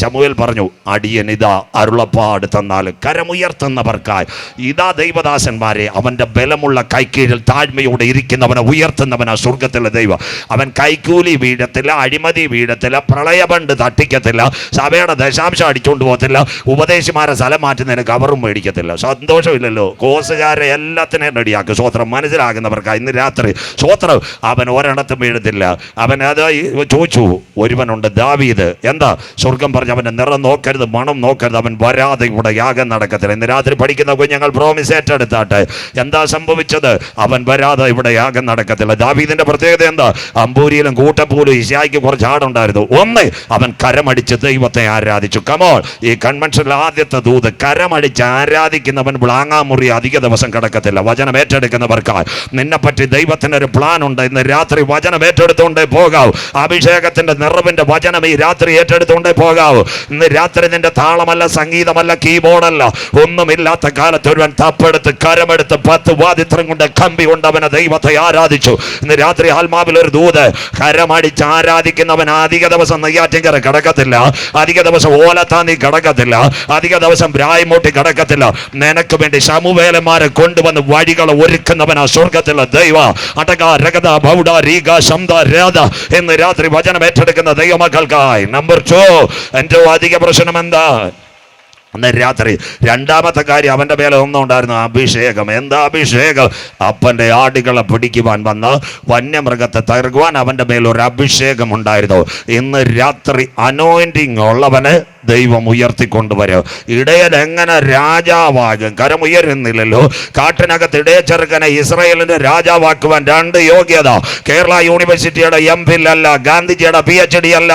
ശമൂവേൽ പറഞ്ഞു, അടിയൻ ഇതാ അരുളപ്പാട് തന്നാൽ കരമുയർത്തുന്നവർക്കായി. ഇതാ ദൈവദാസന്മാരെ, അവൻ്റെ ബലമുള്ള കൈക്ക് താഴ്മയോടെ ഇരിക്കുന്നവനെ ഉയർത്തുന്നവനാ സ്വർഗത്തിലെ ദൈവം. അവൻ കൈക്കൂലി വീഴത്തില്ല, അഴിമതി വീഴത്തില്ല, പ്രളയബണ്ട് തട്ടിക്കത്തില്ല, സഭയുടെ ദശാംശം അടിച്ചുകൊണ്ട് പോകത്തില്ല, ഉപദേശിമാരെ സ്ഥലം മാറ്റുന്നതിന് കവറും മേടിക്കത്തില്ല. സന്തോഷമില്ലല്ലോ. കോസുകാരെ എല്ലാത്തിനെയും റെഡിയാക്കും. സ്വോത്രം. മനസ്സിലാകുന്നവർക്ക് ഇന്ന് രാത്രി സ്വോത്രം. അവൻ ഒരെണ്ണത്തും വീഴത്തില്ല. അവൻ അത് ചോദിച്ചു. ഒരുവനുണ്ട് ദാവീദ്. എന്താ? സ്വർഗം പറഞ്ഞ് അവൻ്റെ നിറം നോക്കരുത്, മണം നോക്കരുത്, അവൻ വരാതെ ഇവിടെ യാഗം നടക്കത്തില്ല. ഇന്ന് രാത്രി പഠിക്കുന്ന കുഞ്ഞുങ്ങൾ പ്രോമിസ് ഏറ്റെടുത്താട്ടെ. എന്താ സംഭവിച്ചത്? അവൻ വരാതെ ഇവിടെ യാഗം നടക്കത്തില്ല. ദാവീദിന്റെ പ്രത്യേകത എന്താ? അമ്പൂരിയിലും കൂട്ടപ്പോലും ഇശായിക്ക് കുറച്ച് ആടുണ്ടായിരുന്നു. ഒന്ന്, അവൻ കരമടിച്ച് ദൈവത്തെ ആരാധിച്ചു. കമോൾ. ഈ കൺവെൻഷനിൽ ആദ്യത്തെ ദൂത്, കരമടിച്ച് ആരാധിക്കുന്നവൻ വ്ളാങ്ങാമുറി അധിക ദിവസം കിടക്കത്തില്ല. വചനം ഏറ്റെടുക്കുന്നവർക്കായി നിന്നെപ്പറ്റി ദൈവത്തിനൊരു പ്ലാൻ ഉണ്ട്. ഇന്ന് രാത്രി വചനം ഏറ്റെടുത്തുകൊണ്ടേ പോകാവൂ. അഭിഷേകത്തിന്റെ നിറവിന്റെ വചനം ഈ രാത്രി ഏറ്റെടുത്തുകൊണ്ടേ പോകാവൂ. ഇന്ന് രാത്രി നിന്റെ താളമല്ല, സംഗീതമല്ല, കീബോർഡല്ല, ഒന്നുമില്ലാത്ത കാലത്ത് ഒരുവൻ തപ്പെടുത്ത് കരമെടുത്ത് 10 വാദിത്രം കൊണ്ട് കമ്പി കൊണ്ട് അവനെ ദൈവത്തെ ആരാധിച്ചു. ഇന്ന് രാത്രി ആത്മാവിൽ ഒരു ദൂത്, കരമടിച്ച് ആരാധിക്കുന്നവൻ അധിക ദിവസം നെയ്യാറ്റിങ്കര കിടക്കത്തില്ല, അധിക ദിവസം ഓലത്താന്നി കിടക്കത്തില്ല, അധിക ദിവസം ബ്രായ്മൂട്ടി കിടക്കത്തില്ല. നിനക്ക് വേണ്ടി ശമൂവേലന്മാരെ കൊണ്ടുവന്ന് വഴികളെ ഒരുക്കുന്നവനാ സ്വർഗത്തിലെ ദൈവ. അടക രഗത ബൗഡ രീഗ ശബ്ദ രാധ എന്ന് രാത്രി വചനം ഏറ്റെടുക്കുന്ന ദൈവമക്കൾക്കായി. നമ്പർ 2, എൻ്റെ അധിക പ്രശ്നം എന്താ? അന്ന് രാത്രി 2ാമത്തെ കാര്യം, അവൻ്റെ മേലെ ഒന്നുണ്ടായിരുന്നു, അഭിഷേകം. എന്താ അഭിഷേകം? അപ്പൻ്റെ ആടുകളെ പിടിക്കുവാൻ വന്ന് വന്യമൃഗത്തെ തകർക്കുവാൻ അവൻ്റെ മേലൊരു അഭിഷേകം ഉണ്ടായിരുന്നു. ഇന്ന് രാത്രി അനോയിന്റിങ് ഉള്ളവന് ദൈവം ഉയർത്തിക്കൊണ്ടുവരും. ഇടയൻ എങ്ങനെ രാജാവാകും? കരമുയരുന്നില്ലല്ലോ. കാട്ടിനകത്ത് ഇടയച്ചെറുക്കനെ ഇസ്രായേലിന്റെ രാജാവാക്കുവാൻ 2 യോഗ്യത. കേരള യൂണിവേഴ്സിറ്റിയുടെ MPhil അല്ല, ഗാന്ധിജിയുടെ PhD അല്ല.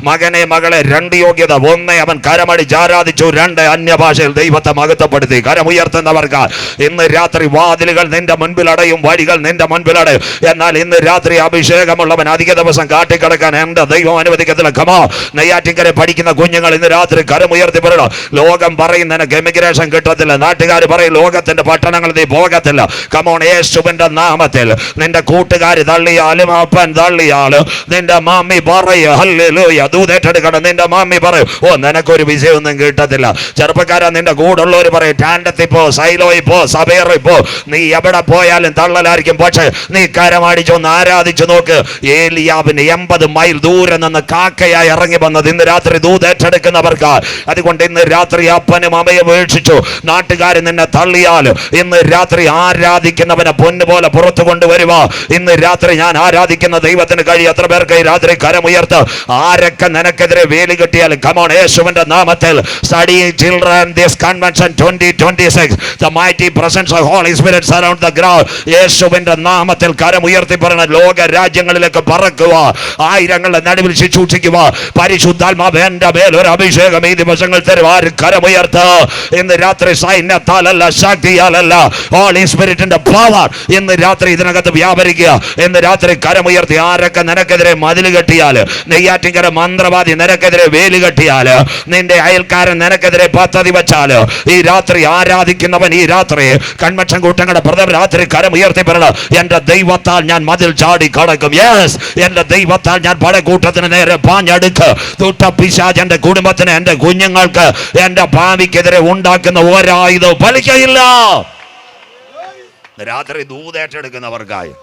മകനെ മകളെ 2 യോഗ്യത. 1, അവൻ കരമടിച്ച് ആരാധിച്ചു. 2, അന്യഭാഷയിൽ ദൈവത്തെ മഹത്വപ്പെടുത്തി. കരമുയർത്തുന്നവർക്ക് ഇന്ന് രാത്രി വാതിലുകൾ നിന്റെ മുൻപിൽ അടയും, വഴികൾ നിന്റെ മുൻപിൽ അടയും. എന്നാൽ ഇന്ന് രാത്രി അഭിഷേകമുള്ളവൻ അധിക ദിവസം കാട്ടിക്കിടക്കാൻ എന്റെ ദൈവം അനുവദിക്കത്തില്ല. കമോ. നെയ്യാറ്റിൻകര പഠിക്കുന്ന കുഞ്ഞുങ്ങൾ ഇന്ന് രാത്രി കരമുയർത്തി പറയണം. ലോകം പറയും നിനക്ക് എമിഗ്രേഷൻ കിട്ടത്തില്ല, നാട്ടുകാർ പറയും ലോകത്തിന്റെ പട്ടണങ്ങൾ നീ പോകത്തില്ല. കമോൺ. യേശുവിന്റെ നാമത്തിൽ നിന്റെ കൂട്ടുകാർ തള്ളിയാലും, അപ്പൻ തള്ളിയാലും, നിന്റെ മമ്മി പറയും ഹല്ലേലൂയ. ദൂതേറ്റെടുക്കണം. നിന്റെ മമ്മി പറയും, ഓ നിനക്കൊരു വിജയമൊന്നും കിട്ടത്തില്ല. ചെറുപ്പക്കാരാ, നിന്റെ കൂടുള്ളവർ പറയും ടാൻഡത്തിൽ പോ, സൈലോയിൽ പോ, സബേറിൽ പോ, നീ എവിടെ പോയാലും തള്ളലായിരിക്കും. പക്ഷെ നീ കരമടിച്ചൊന്ന് ആരാധിച്ചു നോക്ക്. ഏലിയാവിന് 80 മൈൽ ദൂരെ നിന്ന് കാക്കയായി ഇറങ്ങി വന്നത് ഇന്ന് രാത്രി ദൂതേറ്റെടുക്കുന്നവർക്ക്. അതുകൊണ്ട് ഇന്ന് രാത്രി അപ്പനും അമ്മയെ വീക്ഷിച്ചു നാട്ടുകാർ നിന്നെ തള്ളിയാൽ ഇന്ന് രാത്രി ആരാധിക്കുന്നവനെ പൊന്നുപോലെ പുറത്തു കൊണ്ടുവരുക. ഇന്ന് രാത്രി ഞാൻ ആരാധിക്കുന്ന ദൈവത്തിന് കഴിയും. എത്ര പേർക്ക് ഈ രാത്രി കരമുയർത്ത്? ആരൊക്കെ നിനക്കെതിരെ വേലി കെട്ടിയാലും കമോൺ, യേശുവിന്റെ നാമത്തിൽ studying children this convention 2026 the mighty presence of Holy Spirit surround the ground. യേശുവിന്റെ നാമത്തിൽ കരമുയർത്തി പറഞ്ഞ ലോക രാജ്യങ്ങളിലേക്ക് പറക്കുക, ആയിരങ്ങളുടെ നടുവിൽ ശുശ്രൂഷിക്കുക. പരിശുദ്ധാത്മാവ് എന്റെ മേൽ ഒരു അഭിഷേകം ഈ ദിവസങ്ങൾ തരും. ആര് കരമുയർത്ത്? ഇന്ന് രാത്രി സൈന്യത്താലല്ല, ശക്തിയാലല്ല, ഹോളി സ്പിരിറ്റിന്റെ പവർ ഇന്ന് രാത്രി ഇതിനകത്ത് വ്യാപരിക്കുക. ഇന്ന് രാത്രി കരമുയർത്തി ആരൊക്കെ നിനക്കെതിരെ മതിൽ കെട്ടിയാൽ, നെയ്യാറ്റിൻകര മന്ത്രവാദി നിനക്കെതിരെ വേലി കെട്ടിയാൽ, നിന്റെ അയൽക്കാരൻ നിനക്കെതിരെ പദ്ധതി വെച്ചാൽ, ഈ രാത്രി ആരാധിക്കുന്നവൻ ഈ രാത്രി കൺവെൻഷൻ കൂട്ടങ്ങളുടെ പ്രഥമ രാത്രി കരമുയർത്തി പറയണം, എന്റെ ദൈവത്താൽ ഞാൻ മതിൽ ചാടി കടക്കും. യെസ്, എന്റെ ദൈവത്താൽ ഞാൻ പടക്കൂട്ടത്തിന് നേരെ പാഞ്ഞെടുക്ക്. ദുഷ്ടപിശാച് എന്റെ കുടുംബത്തിന്, എന്റെ കുഞ്ഞുങ്ങൾക്ക്, എന്റെ ഭാവിക്കെതിരെ ഉണ്ടാക്കുന്ന ഒരായുധവും ഫലിക്കയില്ല. രാത്രി ദൂതേറ്റെടുക്കുന്നവർക്കായി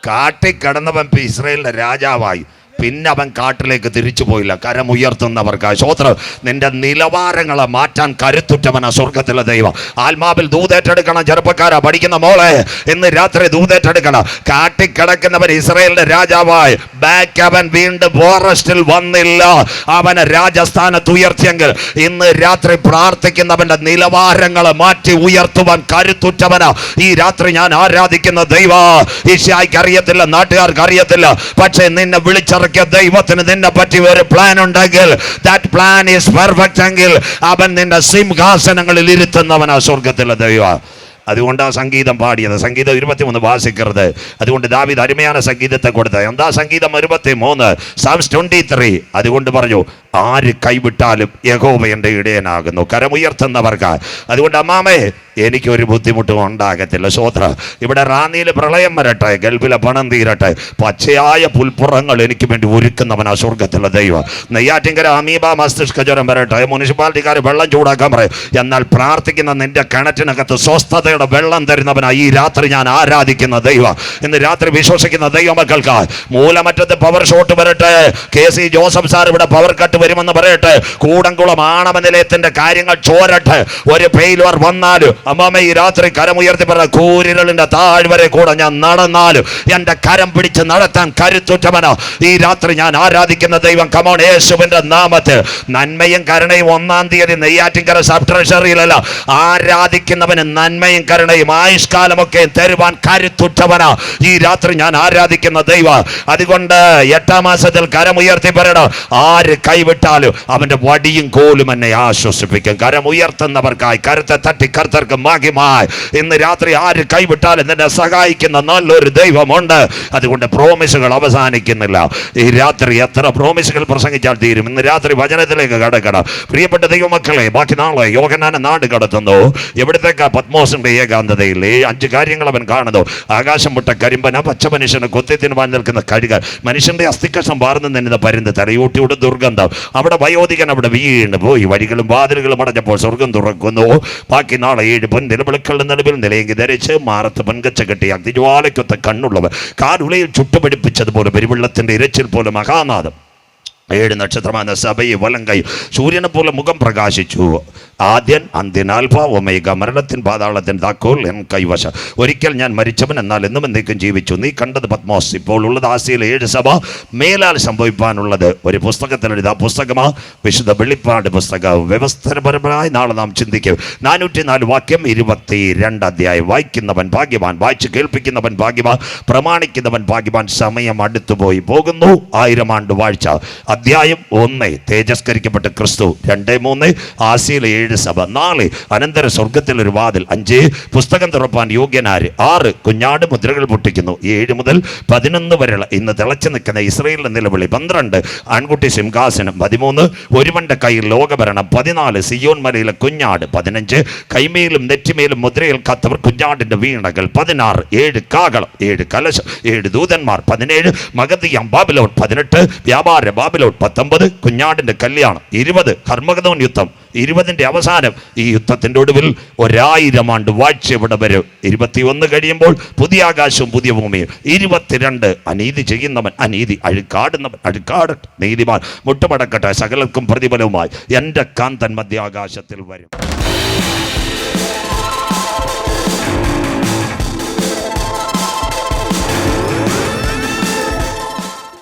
കാട്ടിക്കടന്നവൻ ഇസ്രായേലിന്റെ രാജാവായി, പിന്നെ അവൻ കാട്ടിലേക്ക് തിരിച്ചു പോയില്ല. കരമുയർത്തുന്നവർക്കായി സ്വോത്രം. നിന്റെ നിലവാരങ്ങളെ മാറ്റാൻ കരുത്തുറ്റവനാ സ്വർഗത്തിലെ ദൈവം. ആത്മാവിൽ ദൂതേറ്റെടുക്കണം. ചെറുപ്പക്കാരാ, പഠിക്കുന്ന മോളെ, ഇന്ന് രാത്രി ദൂതേറ്റെടുക്കണം. കാട്ടിക്കിടക്കുന്നവൻ ഇസ്രായേലിന്റെ രാജാവായി, ബാക്ക് അവൻ വീണ്ടും ഫോറസ്റ്റിൽ വന്നില്ല, അവനെ രാജസ്ഥാനത്ത് ഉയർത്തിയെങ്കിൽ ഇന്ന് രാത്രി പ്രാർത്ഥിക്കുന്നവന്റെ നിലവാരങ്ങളെ മാറ്റി ഉയർത്തുവാൻ കരുത്തുറ്റവനാ ഈ രാത്രി ഞാൻ ആരാധിക്കുന്ന ദൈവ. ഈശായ്ക്ക് അറിയത്തില്ല, നാട്ടുകാർക്ക് അറിയത്തില്ല, പക്ഷേ നിന്നെ വിളിച്ച ദൈവത്തിന് നിന്നെ പറ്റി ഒരു പ്ലാൻ ഉണ്ടെങ്കിൽ, that plan is perfect എങ്കിൽ അവൻ നിന്റെ സിംഹാസനങ്ങളിൽ ഇരുത്തുന്നവനാ സ്വർഗത്തിലെ ദൈവം. അതുകൊണ്ടാ സംഗീതം പാടിയത്. സംഗീതം 23 വാസിക്കരുത്. അതുകൊണ്ട് ദാവീദ് അരുമயான സംഗീതത്തെ കൊടുത്തത്. എന്താ സംഗീതം 23 Psalms 23? അതുകൊണ്ട് പറഞ്ഞു, ആര് കൈവിട്ടാലും യഹോവ എൻ്റെ ഇടയനാകുന്നു. കരമുയർത്തുന്നവർക്ക്. അതുകൊണ്ട് അമ്മാമേ, എനിക്കൊരു ബുദ്ധിമുട്ടും ഉണ്ടാകത്തില്ല. സ്വോത്ര. ഇവിടെ റാന്നിയിൽ പ്രളയം വരട്ടെ, ഗൾഫിലെ പണം തീരട്ടെ, പച്ചയായ പുൽപ്പുറങ്ങൾ എനിക്ക് വേണ്ടി ഒരുക്കുന്നവനാ സ്വർഗത്തിലെ ദൈവം. നെയ്യാറ്റിൻകര അമീബ മസ്തിഷ്ക ജ്വരം വരട്ടെ, മുനിസിപ്പാലിറ്റിക്കാർ വെള്ളം ചൂടാക്കാൻ പറയും, എന്നാൽ പ്രാർത്ഥിക്കുന്ന നിന്റെ കിണറ്റിനകത്ത് സ്വസ്ഥതയുടെ വെള്ളം തരുന്നവനാ ഈ രാത്രി ഞാൻ ആരാധിക്കുന്ന ദൈവം. ഇന്ന് രാത്രി വിശ്വസിക്കുന്ന ദൈവമക്കൾക്ക് മൂലമറ്റത്ത് പവർ ഷോട്ട് വരട്ടെ, KC ജോസഫ് സാർ ഇവിടെ പവർ കട്ട് വരുമെന്ന് പറയട്ടെ, കൂടംകുളം ആണവ നിലയത്തിന്റെ കാര്യങ്ങൾ ചോരട്ടെ, ഒരു ഫെയിലുവർ വന്നാലും അമ്മാമ ഈ രാത്രി കരമുയർത്തി പറഞ്ഞ, കൂരിരളിന്റെ താഴ്വരെ കൂടെ ഞാൻ നടന്നാലും എന്റെ കരം പിടിച്ച് നടത്താൻ കരുത്തുറ്റവനാ ഈ രാത്രി ഞാൻ ആരാധിക്കുന്ന ദൈവം. കമോൺ, യേശുവിന്റെ നാമത്തിൽ. നന്മയും കരുണയും 1-ാം തീയതി നെയ്യാറ്റിൻകര സബ് ട്രഷറിയിലല്ല, ആരാധിക്കുന്നവന് നന്മയും കരുണയും ആയുഷ്കാലമൊക്കെ തരുവാൻ കരുത്തുറ്റവനാ ഈ രാത്രി ഞാൻ ആരാധിക്കുന്ന ദൈവം. അതുകൊണ്ട് 8-ാം മാസത്തിൽ കരമുയർത്തി പറയണം, ആര് കൈവിട്ടാലും അവന്റെ വടിയും കോലും എന്നെ ആശ്വസിപ്പിക്കും. കരമുയർത്തുന്നവർക്കായി കരുത്തെ തട്ടി കർത്തർക്ക് മഹിമായി. ഇന്ന് രാത്രി ആര് കൈവിട്ടാലും നിന്നെ സഹായിക്കുന്ന നല്ലൊരു ദൈവമുണ്ട്. അതുകൊണ്ട് പ്രോമിസുകൾ അവസാനിക്കുന്നില്ല. ഈ രാത്രി എത്ര പ്രോമിസുകൾ പ്രസംഗിച്ചാൽ തീരും? ഇന്ന് രാത്രി വചനത്തിലേക്ക് കടക്കണം. പ്രിയപ്പെട്ട ദൈവമക്കളെ, ബാക്കി നാളെ യോഹന്നാനെ നാട് കടത്തുന്നു. എവിടത്തേക്കാ? പത്മോസിന്റെ ഏകാന്തതയിൽ 5 കാര്യങ്ങൾ അവൻ കാണുന്നു. ആകാശം മുട്ട കരിമ്പന, പച്ച മനുഷ്യന് കൊത്തിത്തിനുവാൻ നിൽക്കുന്ന കഴുകൻ, മനുഷ്യന്റെ അസ്ഥിക്കഷം വാർന്നു നിന്നുന്ന പരുന്ത്, തലയൂട്ടിയുടെ ദുർഗന്ധം. അവിടെ വയോധികൻ അവിടെ വീണ് പോയി. വഴികളും വാതിലുകളും അടഞ്ഞപ്പോൾ സ്വർഗം തുറക്കുന്നു. ബാക്കി നാളെ 7 പൊൻനിലവിളക്കളുടെ നടുവിൽ നിലയെങ്കി ധരിച്ച് മാറത്ത് പൊൻകച്ച കെട്ടി അഗ്നിജ്വാലയ്ക്കൊത്ത കണ്ണുള്ളവർ, കാലുളയിൽ ചുട്ടുപിടിപ്പിച്ചതുപോലെ പെരുവെള്ളത്തിന്റെ ഇരച്ചിൽ പോലെ മഹാനാദം. 7 നക്ഷത്രമായ സഭയെ വലങ്കൈ സൂര്യനെ പോലെ മുഖം പ്രകാശിച്ചു. ആദ്യൻ, അന്ത്യൻ, ആൽഫ, ഒമേഗ, മരണത്തിൻ പാതാളത്തിൻ താക്കോൽ എൻ കൈവശ. ഒരിക്കൽ ഞാൻ മരിച്ചവൻ, എന്നാൽ എന്നും എന്നേക്കും ജീവിച്ചു. നീ കണ്ടത് പത്മോസ്. ഇപ്പോൾ ഉള്ളത് ആസിയയിലെ 7 സഭ. മേലാൽ സംഭവിപ്പാനുള്ളത് ഒരു പുസ്തകത്തിൽ എഴുതാ പുസ്തകമാ വിശുദ്ധ വെളിപ്പാട് പുസ്തകം. വ്യവസ്ഥപരമായി നാളെ നാം ചിന്തിക്കും. 404 വാക്യം 22 അധ്യായം. വായിക്കുന്നവൻ ഭാഗ്യവാൻ, വായിച്ച് കേൾപ്പിക്കുന്നവൻ ഭാഗ്യവാൻ, പ്രമാണിക്കുന്നവൻ ഭാഗ്യവാൻ. സമയം അടുത്തുപോയി പോകുന്നു. 1000 ആണ്ട് വാഴ്ച. അധ്യായം 1 തേജസ്കരിക്കപ്പെട്ട ക്രിസ്തു. 2-3 ആസിയയിലെ 7 സഭ. 4 അനന്തര സ്വർഗത്തിൽ ഒരു വാതിൽ. 5 പുസ്തകം തുറപ്പാൻ യോഗ്യനാര്. 6 കുഞ്ഞാട് മുദ്രകൾ പൊട്ടിക്കുന്നു. 7 മുതൽ 11 വരെ ഇന്ന് തിളച്ചു നിൽക്കുന്ന ഇസ്രായേലിന്റെ നിലവിളി. 12 ആൺകുട്ടി സിംഹാസനം. 13 ഒരുവന്റെ കയ്യിൽ ലോകഭരണം. 14 സിയോൻ മലയിലെ കുഞ്ഞാട്. 15 കൈമേലും നെറ്റിമേലും മുദ്രയേൽക്കാത്തവർ കുഞ്ഞാടിന്റെ വീണകൾ. 16 7 കാകളം, 7 കലശം, 7 ദൂതന്മാർ. 17 മഗതിയാം ബാബിലോൺ. 18 വ്യാപാര ബാബിലോൺ. ബാബിലോൺ, 19 കുഞ്ഞാടിന്റെ കല്യാണം, 20 ഹർമഗദോൻ യുദ്ധം, 20ന്റെ അവസാനം. ഈ യുദ്ധത്തിന്റെ ഒടുവിൽ 1000 ആണ്ട് വാഴ്ച ഇവിടെ വരും. 21 കഴിയുമ്പോൾ പുതിയ ആകാശവും പുതിയ ഭൂമിയും. 22 അനീതി ചെയ്യുന്നവൻ അനീതി അഴുക്കാടുന്നവൻ അഴുക്കാടട്ടെ, നീതിമാൻ മുട്ടുമടക്കട്ടെ, സകലർക്കും പ്രതിഫലവുമായി എൻ്റെ കാന്തൻ മധ്യാകാശത്തിൽ വരും.